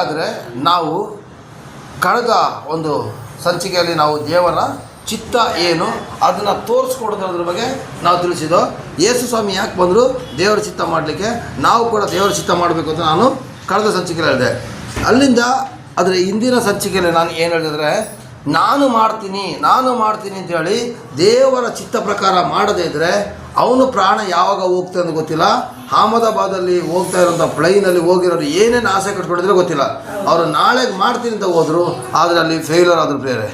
ಹಾಗಾದರೆ ನಾವು ಕಳೆದ ಒಂದು ಸಂಚಿಕೆಯಲ್ಲಿ ನಾವು ದೇವರ ಚಿತ್ತ ಏನು ಅದನ್ನು ತೋರಿಸ್ಕೊಡೋದ್ರ ಬಗ್ಗೆ ನಾವು ತಿಳಿಸಿದ್ದು. ಯೇಸು ಸ್ವಾಮಿ ಯಾಕೆ ಬಂದರು ದೇವರ ಚಿತ್ತ ಮಾಡಲಿಕ್ಕೆ, ನಾವು ಕೂಡ ದೇವರ ಚಿತ್ತ ಮಾಡಬೇಕು ಅಂತ ನಾನು ಕಳೆದ ಸಂಚಿಕೆಯಲ್ಲಿ ಹೇಳಿದೆ. ಅಲ್ಲಿಂದ ಅದರ ಹಿಂದಿನ ಸಂಚಿಕೆಯಲ್ಲಿ ನಾನು ಏನು ಹೇಳಿದ್ರೆ, ನಾನು ಮಾಡ್ತೀನಿ ಅಂತೇಳಿ ದೇವರ ಚಿತ್ತ ಪ್ರಕಾರ ಮಾಡದೇ ಇದ್ದರೆ ಅವನು ಪ್ರಾಣ ಯಾವಾಗ ಹೋಗ್ತಾನೆ ಅಂತ ಗೊತ್ತಿಲ್ಲ. ಅಹಮದಾಬಾದಲ್ಲಿ ಹೋಗ್ತಾ ಇರೋಂಥ ಪ್ಲೈನಲ್ಲಿ ಹೋಗಿರೋರು ಏನೇನು ಆಸೆ ಕಟ್ಕೊಂಡಿದ್ರೆ ಗೊತ್ತಿಲ್ಲ. ಅವರು ನಾಳೆಗೆ ಮಾಡ್ತೀನಿ ಅಂತ ಹೋದರು, ಆದರೆ ಅಲ್ಲಿ ಫೇಲ್ಯೂರ್ ಆದರೂ ಬೇರೆ.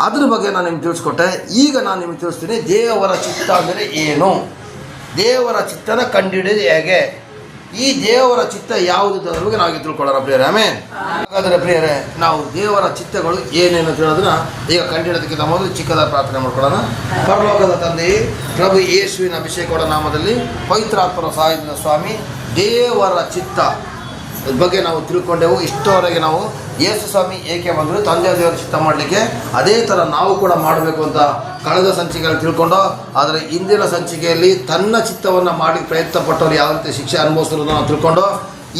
ಅದ್ರ ಬಗ್ಗೆ ನಾನು ನಿಮ್ಗೆ ತಿಳಿಸ್ಕೊಟ್ಟೆ. ಈಗ ನಾನು ನಿಮ್ಗೆ ತಿಳಿಸ್ತೀನಿ ದೇವರ ಚಿತ್ತ ಅಂದರೆ ಏನು, ದೇವರ ಚಿತ್ತನ ಕಂಡುಹಿಡಿಯೋದು ಹೇಗೆ, ಈ ದೇವರ ಚಿತ್ತ ಯಾವುದು ಅದ್ರ ಬಗ್ಗೆ ನಾವು ತಿಳ್ಕೊಳ್ಳೋಣ ಪ್ರಿಯರೇ. ಆಮೇಲೆ ಹಾಗಾದರೆ ಪ್ರಿಯರೇ, ನಾವು ದೇವರ ಚಿತ್ತಗಳು ಏನೇನು ಅಂತ ಹೇಳೋದನ್ನ ಈಗ ಕಂಡುಹಿಡಿಯೋದಕ್ಕಿಂತ ಮೊದಲು ಚಿಕ್ಕದಾದ ಪ್ರಾರ್ಥನೆ ಮಾಡ್ಕೊಳ್ಳೋಣ. ಪರಲೋಕದ ತಂದೆ, ಪ್ರಭು ಯೇಸುವಿನ ಅಭಿಷೇಕದ ನಾಮದಲ್ಲಿ ಪವಿತ್ರಾತ್ಮರ ಸಹಾಯದಿಂದ ಸ್ವಾಮಿ, ದೇವರ ಚಿತ್ತ ಬಗ್ಗೆ ನಾವು ತಿಳ್ಕೊಂಡೆವು. ಇಷ್ಟವರೆಗೆ ನಾವು ಯೇಸು ಸ್ವಾಮಿ ಏಕೆ ಬಂದರು ತಂದೆ ದೇವರ ಚಿತ್ತ ಮಾಡಲಿಕ್ಕೆ, ಅದೇ ಥರ ನಾವು ಕೂಡ ಮಾಡಬೇಕು ಅಂತ ಕಳೆದ ಸಂಚಿಕೆಯಲ್ಲಿ ತಿಳ್ಕೊಂಡು, ಆದರೆ ಇಂದಿನ ಸಂಚಿಕೆಯಲ್ಲಿ ತನ್ನ ಚಿತ್ತವನ್ನು ಮಾಡಲಿಕ್ಕೆ ಪ್ರಯತ್ನ ಪಟ್ಟವರು ಯಾವ ರೀತಿ ಶಿಕ್ಷೆ ಅನುಭವಿಸಿರೋದನ್ನು ನಾವು ತಿಳ್ಕೊಂಡು,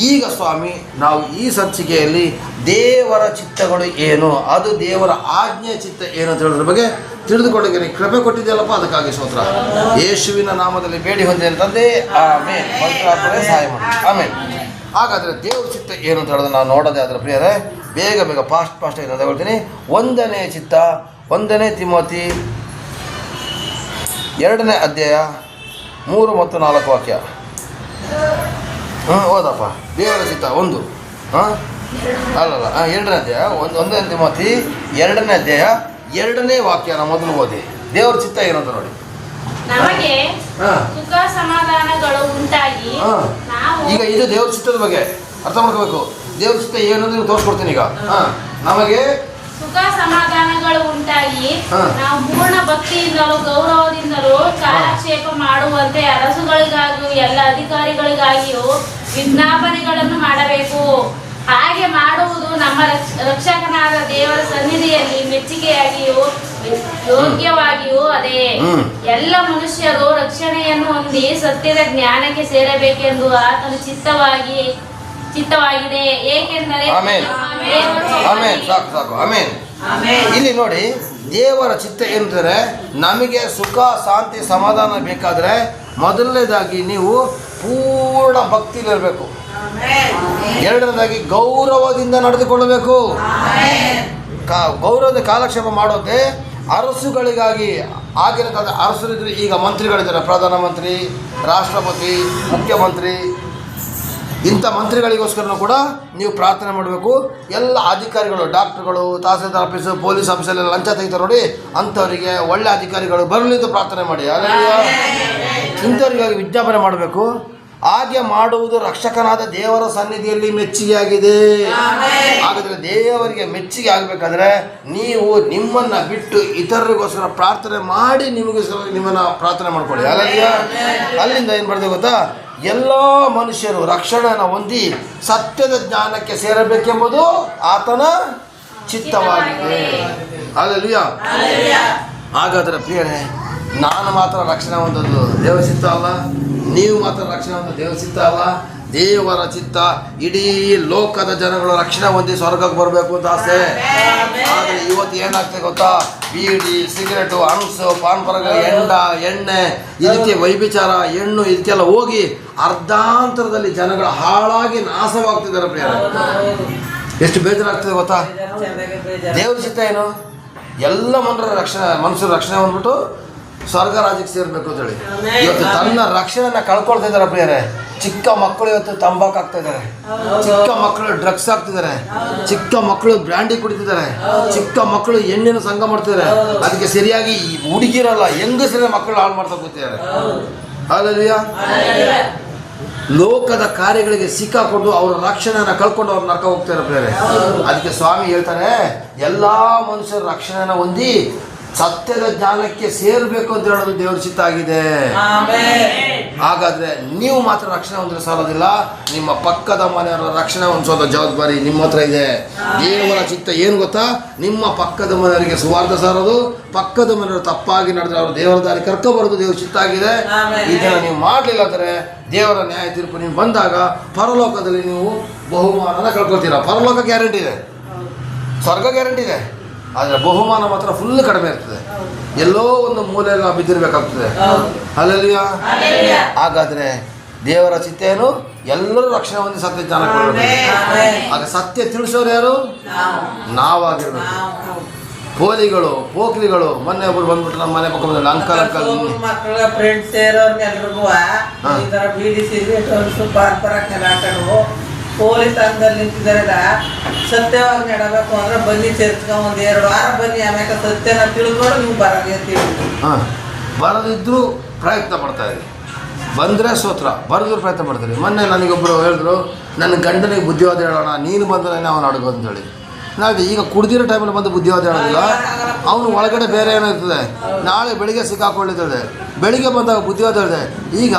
ಈಗ ಸ್ವಾಮಿ ನಾವು ಈ ಸಂಚಿಕೆಯಲ್ಲಿ ದೇವರ ಚಿತ್ತಗಳು ಏನು, ಅದು ದೇವರ ಆಜ್ಞೆ ಚಿತ್ತ ಏನು ಅಂತ ಹೇಳೋದ್ರ ಬಗ್ಗೆ ತಿಳಿದುಕೊಳ್ಳಿಕ್ಕೆ ನೀವು ಕೃಪೆ ಕೊಟ್ಟಿದ್ದೆಯಲ್ಲಪ್ಪ, ಅದಕ್ಕಾಗಿ ಸ್ತೋತ್ರ. ಯೇಸುವಿನ ನಾಮದಲ್ಲಿ ಬೇಡಿ ಹೊಂದಿದೆ ತಂದೆ, ಆಮೇಲೆ ಪವಿತ್ರಾತ್ಮರೇ ಸಹಾಯ ಮಾಡಿ, ಆಮೇಲೆ. ಹಾಗಾದರೆ ದೇವ್ರ ಚಿತ್ತ ಏನು ಅಂತ ಹೇಳೋದು ನಾವು ನೋಡೋದೇ ಆದರೆ ಪ್ರಿಯರೇ, ಬೇಗ ಫಾಸ್ಟ್ ಏನು ಹೇಳ್ತೀನಿ. 1ನೇ ಚಿತ್ತ, 1ನೇ ತಿಮೋತಿ 2ನೇ ಅಧ್ಯಾಯ 3 ಮತ್ತು 4 ವಾಕ್ಯ. ಓದಪ್ಪ. ದೇವರ ಚಿತ್ತ 1 ಅಲ್ಲಲ್ಲ 2ನೇ ಅಧ್ಯಾಯ 1ನೇ ತಿಮೋತಿ 2ನೇ ಅಧ್ಯಾಯ 2ನೇ ವಾಕ್ಯ ಮೊದಲು ಓದಿ. ದೇವರ ಚಿತ್ತ ಏನು ಅಂತ ನೋಡಿ. ನಮಗೆ ಸುಖ ಸಮಾಧಾನಗಳು ಉಂಟಾಗಿ, ಈಗ ಇದು ದೇವ್ರ ಚಿತ್ತದ ಬಗ್ಗೆ ಅರ್ಥ ಮಾಡ್ಕೋಬೇಕು. ದೇವ್ರ ಚಿತ್ತ ಏನು ನೀವು ತೋರಿಸ್ಕೊಡ್ತೀನಿ. ಈಗ ನಮಗೆ ಸುಖ ಸಮಾಧಾನಗಳು ಉಂಟಾಗಿ ನಾವು ಪೂರ್ಣ ಭಕ್ತಿಯಿಂದಲೂ ಗೌರವದಿಂದಲೂ ಕಾಲಕ್ಷೇಪ ಮಾಡುವಂತೆ ಅರಸುಗಳಿಗಾಗಿಯೂ ಎಲ್ಲ ಅಧಿಕಾರಿಗಳಿಗಾಗಿಯೂ ವಿಜ್ಞಾಪನೆಗಳನ್ನು ಮಾಡಬೇಕು. ಹಾಗೆ ಮಾಡುವುದು ನಮ್ಮ ರಕ್ಷಕನಾದ ದೇವರ ಸನ್ನಿಧಿಯಲ್ಲಿ ಮೆಚ್ಚುಗೆಯಾಗಿಯೂ ಯೋಗ್ಯವಾಗಿಯೂ ಅದೇ. ಎಲ್ಲ ಮನುಷ್ಯರು ರಕ್ಷಣೆಯನ್ನು ಹೊಂದಿ ಸತ್ಯದ ಜ್ಞಾನಕ್ಕೆ ಸೇರಬೇಕೆಂದು ಆತನ ಚಿತ್ತವಾಗಿದೆ. ಏಕೆಂದರೆ ಇಲ್ಲಿ ನೋಡಿ, ದೇವರ ಚಿತ್ತ ಏನಂದರೆ ನಮಗೆ ಸುಖ ಶಾಂತಿ ಸಮಾಧಾನ ಬೇಕಾದರೆ ಮೊದಲನೇದಾಗಿ ನೀವು ಪೂರ್ಣ ಭಕ್ತಿಲಿರಬೇಕು. 2ನೇದಾಗಿ ಗೌರವದಿಂದ ನಡೆದುಕೊಳ್ಳಬೇಕು. ಗೌರವದ ಕಾಲಕ್ಷೇಪ ಮಾಡೋದೇ ಅರಸುಗಳಿಗಾಗಿ. ಆಗಿನ ಕಾಲದ ಅರಸರಿದ್ರೆ, ಈಗ ಮಂತ್ರಿಗಳಿದ್ದಾರೆ, ಪ್ರಧಾನಮಂತ್ರಿ, ರಾಷ್ಟ್ರಪತಿ, ಮುಖ್ಯಮಂತ್ರಿ, ಇಂಥ ಮಂತ್ರಿಗಳಿಗೋಸ್ಕರನೂ ಕೂಡ ನೀವು ಪ್ರಾರ್ಥನೆ ಮಾಡಬೇಕು. ಎಲ್ಲ ಅಧಿಕಾರಿಗಳು, ಡಾಕ್ಟ್ರುಗಳು, ತಹಸೀಲ್ದಾರ್ ಆಫೀಸು, ಪೊಲೀಸ್ ಆಫೀಸಲ್ಲೆಲ್ಲ ಲಂಚ ತೆಗಿತಾರೆ ನೋಡಿ, ಅಂಥವರಿಗೆ ಒಳ್ಳೆ ಅಧಿಕಾರಿಗಳು ಬರಲಿ ಅಂತ ಪ್ರಾರ್ಥನೆ ಮಾಡಿ. ಇಂಥವ್ರಿಗಾಗಿ ವಿಜ್ಞಾಪನೆ ಮಾಡಬೇಕು. ಹಾಗೆ ಮಾಡುವುದು ರಕ್ಷಕನಾದ ದೇವರ ಸನ್ನಿಧಿಯಲ್ಲಿ ಮೆಚ್ಚುಗೆಯಾಗಿದೆ. ಹಾಗಾದರೆ ದೇವರಿಗೆ ಮೆಚ್ಚುಗೆ ಆಗಬೇಕಾದ್ರೆ ನೀವು ನಿಮ್ಮನ್ನು ಬಿಟ್ಟು ಇತರರಿಗೋಸ್ಕರ ಪ್ರಾರ್ಥನೆ ಮಾಡಿ ನಿಮ್ಮನ್ನು ಪ್ರಾರ್ಥನೆ ಮಾಡ್ಕೊಳ್ಳಿ. ಅಲ್ಲಿಂದ ಏನು ಬರ್ತದೆ ಗೊತ್ತಾ, ಎಲ್ಲ ಮನುಷ್ಯರು ರಕ್ಷಣೆಯನ್ನು ಹೊಂದಿ ಸತ್ಯದ ಜ್ಞಾನಕ್ಕೆ ಸೇರಬೇಕೆಂಬುದು ಆತನ ಚಿತ್ತವಾಗಿದೆ. ಅಲ್ಲಲ್ವಿಯಾ? ಹಾಗಾದರೆ ಪ್ರಿಯರೇ, ನಾನು ಮಾತ್ರ ರಕ್ಷಣೆ ಹೊಂದೋದು ದೇವರ ಚಿತ್ತ ಅಲ್ಲ, ನೀವು ಮಾತ್ರ ರಕ್ಷಣೆ ಹೊಂದೋದು ದೇವರ ಚಿತ್ತ ಅಲ್ಲ. ದೇವರ ಚಿತ್ತ ಇಡೀ ಲೋಕದ ಜನಗಳು ರಕ್ಷಣೆ ಹೊಂದಿ ಸ್ವರ್ಗಕ್ಕೆ ಬರಬೇಕು ಅಂತ ಆಸೆ. ಆದರೆ ಇವತ್ತು ಏನಾಗ್ತದೆ ಗೊತ್ತಾ, ಬೀಡಿ, ಸಿಗರೇಟು, ಹಣಸು, ಪಾನ್ಪರಗ, ಎಣ್ಣೆ, ಇದಕ್ಕೆ ವೈಭಿಚಾರ, ಹೆಣ್ಣು, ಇದಕ್ಕೆಲ್ಲ ಹೋಗಿ ಅರ್ಧಾಂತರದಲ್ಲಿ ಜನಗಳು ಹಾಳಾಗಿ ನಾಶವಾಗ್ತಿದ್ದಾರೆ ಪ್ರಿಯರೇ. ಎಷ್ಟು ಬೇಜಾರಾಗ್ತದೆ ಗೊತ್ತಾ. ದೇವ್ರ ಚಿತ್ತ ಏನು, ಎಲ್ಲ ಮನುಷ್ಯರ ರಕ್ಷಣೆ ಹೊಂದ್ಬಿಟ್ಟು ಸ್ವರ್ಗ ರಾಜ್ಯಕ್ಕೆ ಸೇರಬೇಕು ಅಂತೇಳಿ. ಇವತ್ತು ತನ್ನ ರಕ್ಷಣೆನ ಕಳ್ಕೊಳ್ತಾ ಇದ್ದಾರೆ ಪ್ರಿಯರೇ. ಚಿಕ್ಕ ಮಕ್ಕಳು ಇವತ್ತು ತಂಬಾಕು ಆಗ್ತಾ ಇದ್ದಾರೆ, ಚಿಕ್ಕ ಮಕ್ಕಳು ಡ್ರಗ್ಸ್ ಆಗ್ತಿದ್ದಾರೆ, ಚಿಕ್ಕ ಮಕ್ಕಳು ಬ್ರ್ಯಾಂಡಿ ಕುಡಿತಿದ್ದಾರೆ, ಚಿಕ್ಕ ಮಕ್ಕಳು ಎಣ್ಣೆನ ಸಂಘ ಮಾಡ್ತಿದ್ದಾರೆ. ಅದಕ್ಕೆ ಸರಿಯಾಗಿ ಹುಡುಗಿರಲ್ಲ, ಹೆಂಗಸರೇ ಮಕ್ಕಳು ಹಾಳು ಮಾಡ್ತಾ ಕೂತಿದ್ದಾರೆ. ಹಾಲೆಲೂಯಾ. ಲೋಕದ ಕಾರ್ಯಗಳಿಗೆ ಸಿಕ್ಕಾಕೊಂಡು ಅವರ ರಕ್ಷಣೆಯನ್ನು ಕಳ್ಕೊಂಡು ಅವ್ರು ನರಕ ಹೋಗ್ತಾರೆ ಪ್ರಿಯರೇ. ಅದಕ್ಕೆ ಸ್ವಾಮಿ ಹೇಳ್ತಾರೆ, ಎಲ್ಲ ಮನುಷ್ಯರ ರಕ್ಷಣೆಯನ್ನು ಹೊಂದಿ ಸತ್ಯದ ಜ್ಞಾನಕ್ಕೆ ಸೇರಬೇಕು ಅಂತ ಹೇಳೋದು ದೇವರ ಚಿತ್ತ ಆಗಿದೆ. ಹಾಗಾದರೆ ನೀವು ಮಾತ್ರ ರಕ್ಷಣೆ ಹೊಂದಿರೋ ಸಾಲೋದಿಲ್ಲ, ನಿಮ್ಮ ಪಕ್ಕದ ಮನೆಯವರ ರಕ್ಷಣೆ ಹೊಂದಿಸೋದ ಜವಾಬ್ದಾರಿ ನಿಮ್ಮ ಹತ್ರ ಇದೆ. ದೇವರ ಚಿತ್ತ ಏನು ಗೊತ್ತಾ? ನಿಮ್ಮ ಪಕ್ಕದ ಮನೆಯವರಿಗೆ ಸುವಾರ್ಥ ಸಾರೋದು, ಪಕ್ಕದ ಮನೆಯವರು ತಪ್ಪಾಗಿ ನಡೆದ್ರೆ ಅವರು ದೇವರ ದಾರಿ ಕರ್ಕೊಬರೋದು ದೇವ್ರ ಚಿತ್ತ ಆಗಿದೆ. ಇದನ್ನು ನೀವು ಮಾಡಲಿಲ್ಲ ಅಂದರೆ ದೇವರ ನ್ಯಾಯ ತೀರ್ಪು ನೀವು ಬಂದಾಗ ಪರಲೋಕದಲ್ಲಿ ನೀವು ಬಹುಮಾನನ ಕಳ್ಕೊಳ್ತೀರ. ಪರಲೋಕ ಗ್ಯಾರಂಟಿ ಇದೆ, ಸ್ವರ್ಗ ಗ್ಯಾರಂಟಿ ಇದೆ, ಆದರೆ ಬಹುಮಾನ ಮಾತ್ರ ಫುಲ್ ಕಡಿಮೆ ಇರ್ತದೆ. ಎಲ್ಲೋ ಒಂದು ಮೂಲೆಯಲ್ಲಿ ನಾವು ಬಿದ್ದಿರಬೇಕಾಗ್ತದೆ. ಅಲ್ಲಲ್ಲಿಯ ಹಾಗಾದರೆ ದೇವರ ಚಿತ್ತ ಏನು? ಎಲ್ಲರೂ ರಕ್ಷಣೆ ಹೊಂದಿ ಸತ್ಯ ಜ್ಞಾನ ಕೊಡಬೇಕು. ಆಗ ಸತ್ಯ ತಿಳಿಸೋರು ಯಾರು? ನಾವಾಗಿರ್ಬೇಕು. ಪೋಲಿಗಳು, ಪೋಖ್ರಿಗಳು, ಮೊನ್ನೆ ಒಬ್ಬರು ಬಂದ್ಬಿಟ್ಟು ನಮ್ಮ ಮನೆ ಪಕ್ಕ ಬಂದ ಅಂಕಲ್ ಮಕ್ಕಳ ಫ್ರೆಂಡ್ಸ್ ಸೇರೋರ್ನೆಲ್ರಿಗೂ ಈ ಥರ ಬೀಡಿ ಸಿಗರೇಟ್ ಹಾಕೊಂಡು ಪೊಲೀಸ್ ತಂದಲ್ಲಿ ನಿಂತಿದ್ದಾರಲ್ಲ, ಸತ್ಯವಾಗಿ ನಡಬೇಕು ಅಂದ್ರೆ ಬನ್ನಿ ಚರ್ಚ್ಕೊಂಡು ಒಂದು 2 ವಾರ ಬನ್ನಿ, ಆಮ್ಯಾಗ ಸತ್ಯನ ತಿಳಿದ್ಕೊಂಡು ನೀವು ಬರಲಿ ಅಂತ ಹೇಳಿ. ಬರದಿದ್ದರೂ ಪ್ರಯತ್ನ ಪಡ್ತಾ ಇರಿ. ಬಂದರೆ ಸ್ತೋತ್ರ, ಬರೆದ್ರು ಪ್ರಯತ್ನ ಪಡ್ತೀರಿ. ಮೊನ್ನೆ ನನಗೊಬ್ಬರು ಹೇಳಿದ್ರು, ನನ್ನ ಗಂಡನಿಗೆ ಬುದ್ಧಿವಾದ ಹೇಳೋಣ, ನೀನು ಬಂದರೆ ಅವನು ಅಡುಗೆ ಅಂತೇಳಿ. ನಾಳೆ ಈಗ ಕುಡ್ದಿರೋ ಟೈಮಲ್ಲಿ ಬಂದು ಬುದ್ಧಿವಾದ ಹೇಳೋದಿಲ್ಲ, ಅವನು ಒಳಗಡೆ ಬೇರೆ ಏನೋ ಇರ್ತದೆ. ನಾಳೆ ಬೆಳಿಗ್ಗೆ ಸಿಕ್ಕಾಕೊಳ್ಳಿರ್ತದೆ, ಬೆಳಿಗ್ಗೆ ಬಂದಾಗ ಬುದ್ಧಿವಾದ ಹೇಳಿದೆ. ಈಗ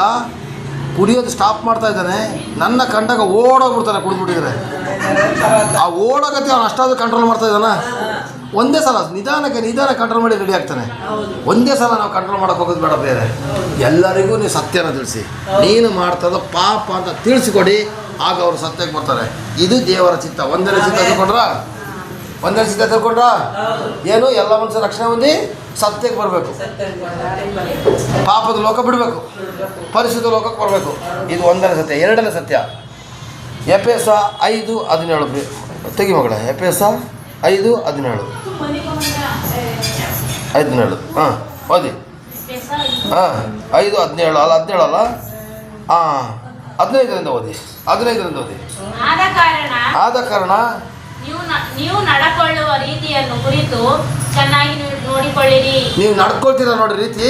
ಕುಡಿಯೋದು ಸ್ಟಾಪ್ ಮಾಡ್ತಾ ಇದ್ದಾನೆ, ನನ್ನ ಕಂಡಾಗ ಓಡೋಗ್ಬಿಡ್ತಾನೆ ಕುಡಿದ್ಬಿಟ್ಟಿದ್ರೆ. ಆ ಓಡೋಗತ್ತೆ ಅವನು ಅಷ್ಟಾದ್ರೂ ಕಂಟ್ರೋಲ್ ಮಾಡ್ತಾ ಇದ್ದಾನ. ಒಂದೇ ಸಲ ನಿಧಾನ ಕಂಟ್ರೋಲ್ ಮಾಡಿ ರೆಡಿ ಆಗ್ತಾನೆ. ಒಂದೇ ಸಲ ನಾವು ಕಂಟ್ರೋಲ್ ಮಾಡೋಕೆ ಹೋಗೋದು ಬೇಡ. ಬೇರೆ ಎಲ್ಲರಿಗೂ ನೀವು ಸತ್ಯನ ತಿಳಿಸಿ, ನೀನು ಮಾಡ್ತದ ಪಾಪ ಅಂತ ತಿಳಿಸ್ಕೊಡಿ, ಆಗ ಅವರು ಸತ್ಯಕ್ಕೆ ಬರ್ತಾರೆ. ಇದು ದೇವರ ಚಿತ್ತ. ಒಂದನೇ ಚಿತ್ತ ತಿಳ್ಕೊಂಡ್ರ ಏನು? ಎಲ್ಲ ಮನುಷ್ಯ ರಕ್ಷಣೆ ಹೊಂದಿ ಸತ್ಯಕ್ಕೆ ಬರಬೇಕು, ಪಾಪದ ಲೋಕ ಬಿಡಬೇಕು, ಪರಿಶುದ್ಧ ಲೋಕಕ್ಕೆ ಬರಬೇಕು. ಇದು ಒಂದನೇ ಸತ್ಯ. ಎರಡನೇ ಸತ್ಯ ಎಫೆಸ 5:17 ತೆಗಿ ಮಗಳ. ಎಫೆಸ 5:17 ಹಾಂ ಓದಿ. 5:17 ಅಲ್ಲ, 17 ಅಲ್ಲ, 15ರಿಂದ ಓದಿ. 15ರಿಂದ ಓದಿ. ಆದ ಕಾರಣ ನೀವು ನಡ್ಕೊಳ್ಳುವ ರೀತಿಯನ್ನು ಕುರಿತು ಚೆನ್ನಾಗಿ ನೋಡಿಕೊಳ್ಳಿರಿ. ನೀವು ನಡ್ಕೊಳ್ತೀರ ನೋಡಿ ರೀತಿ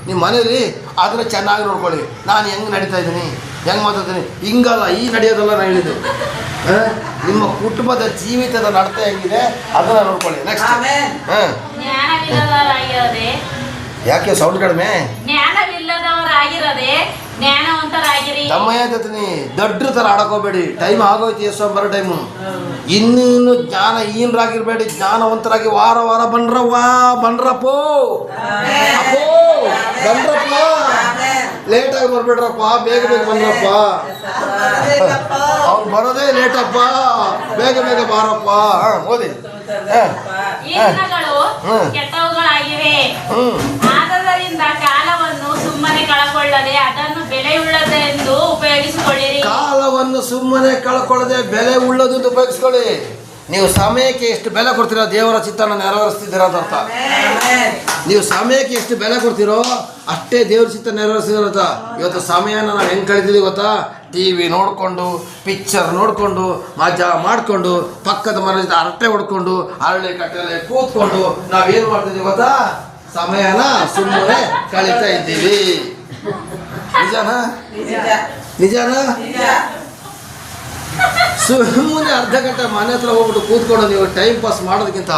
ನಿಮ್ಮ ಮನೇಲಿ, ಅದನ್ನು ಚೆನ್ನಾಗಿ ನೋಡ್ಕೊಳ್ಳಿ. ನಾನು ಹೆಂಗೆ ನಡೀತಾ ಇದ್ದೀನಿ, ಹೆಂಗೆ ಮಾತಾಡ್ತೀನಿ, ಹಿಂಗಲ್ಲ, ಈ ನಡೆಯೋದಲ್ಲ ನಾನು ಹೇಳಿದ್ದು. ನಿಮ್ಮ ಕುಟುಂಬದ ಜೀವಿತದ ನಡತೆ ಹೆಂಗಿದೆ ಅದನ್ನು ನೋಡ್ಕೊಳ್ಳಿ. ನೆಕ್ಸ್ಟ್ ಜ್ಞಾನವಿಲ್ಲದವರಾಗಿರದೆ. ಯಾಕೆ ಸೌಂಡ್ ಕಡಿಮೆ? ಜ್ಞಾನವಿಲ್ಲದವರಾಗಿರದೆ ಜ್ಞಾನವಂತರಾಗಿರಿ. ತಮ್ಮಯ್ಯ ಜೊತೆ ದೊಡ್ಡ ಥರ ಆಡಕೋಬೇಡಿ. ಟೈಮ್ ಆಗೋಯ್ತು, ಎಷ್ಟೋ ಬರೋ ಟೈಮು. ಇನ್ನೇನು ಜ್ಞಾನಹೀನರಾಗಿರ್ಬೇಡಿ, ಜ್ಞಾನವಂತರಾಗಿ ವಾರ ವಾರ ಬನ್ರಪ್ಪ, ಬನ್ರಪ್ಪ, ಲೇಟಾಗಿ ಬರ್ಬೇಡ್ರಪ್ಪ, ಬೇಗ ಬನ್ರಪ್ಪ. ಅವ್ನು ಬರೋದೇ ಲೇಟಪ್ಪ, ಬೇಗ ಬಾರಪ್ಪ. ಓದಿ. ಈ ದಿನಗಳು ಕೆಟ್ಟವುಗಳಾಗಿವೆ, ಆದ್ದರಿಂದ ಕಾಲವನ್ನು ಸುಮ್ಮನೆ ಕಳಕೊಳ್ಳದೆ ಅದನ್ನು ಬೆಲೆಯುಳ್ಳದೆಂದು ಉಪಯೋಗಿಸಿಕೊಳ್ಳಿರಿ. ಕಾಲವನ್ನು ಸುಮ್ಮನೆ ಕಳ್ಕೊಳ್ಳದೆ ಬೆಲೆ ಉಳ್ಳದೆಂದು ಉಪಯೋಗಿಸ್ಕೊಳ್ಳಿ. ನೀವು ಸಮಯಕ್ಕೆ ಎಷ್ಟು ಬೆಲೆ ಕೊಡ್ತೀರೋ ದೇವರ ಚಿತ್ತನ ನೆರವೇರಿಸ್ತಿದ್ದೀರ ಅಂತ ಅರ್ಥ. ನೀವು ಸಮಯಕ್ಕೆ ಎಷ್ಟು ಬೆಲೆ ಕೊಡ್ತೀರೋ ಅಷ್ಟೇ ದೇವ್ರ ಚಿತ್ತ ನೆರವೇರಿಸ್ತಿದ್ದೀರ. ಇವತ್ತು ಸಮಯನ ನಾವು ಹೆಂಗೆ ಕಳಿತೀವಿ ಗೊತ್ತಾ? TV ನೋಡಿಕೊಂಡು, ಪಿಕ್ಚರ್ ನೋಡಿಕೊಂಡು, ಮಜಾ ಮಾಡಿಕೊಂಡು, ಪಕ್ಕದ ಮನೆ ಜೊತೆ ಹರಟೆ ಹೊಡ್ಕೊಂಡು, ಹರಳಿ ಕಟ್ಟಲೆ ಕೂತ್ಕೊಂಡು ನಾವೇನು ಮಾಡ್ತಿದ್ದೀವಿ ಗೊತ್ತಾ? ಸಮಯನ ಸುಮ್ಮನೆ ಕಳೀತಾ ಇದ್ದೀವಿ. ನಿಜಾನಾ? ಸುಮ್ಮನೆ ಅರ್ಧ ಗಂಟೆ ಮನೆ ಹತ್ರ ಹೋಗ್ಬಿಟ್ಟು ಕೂತ್ಕೊಂಡು ನೀವು ಟೈಮ್ ಪಾಸ್ ಮಾಡೋದಕ್ಕಿಂತ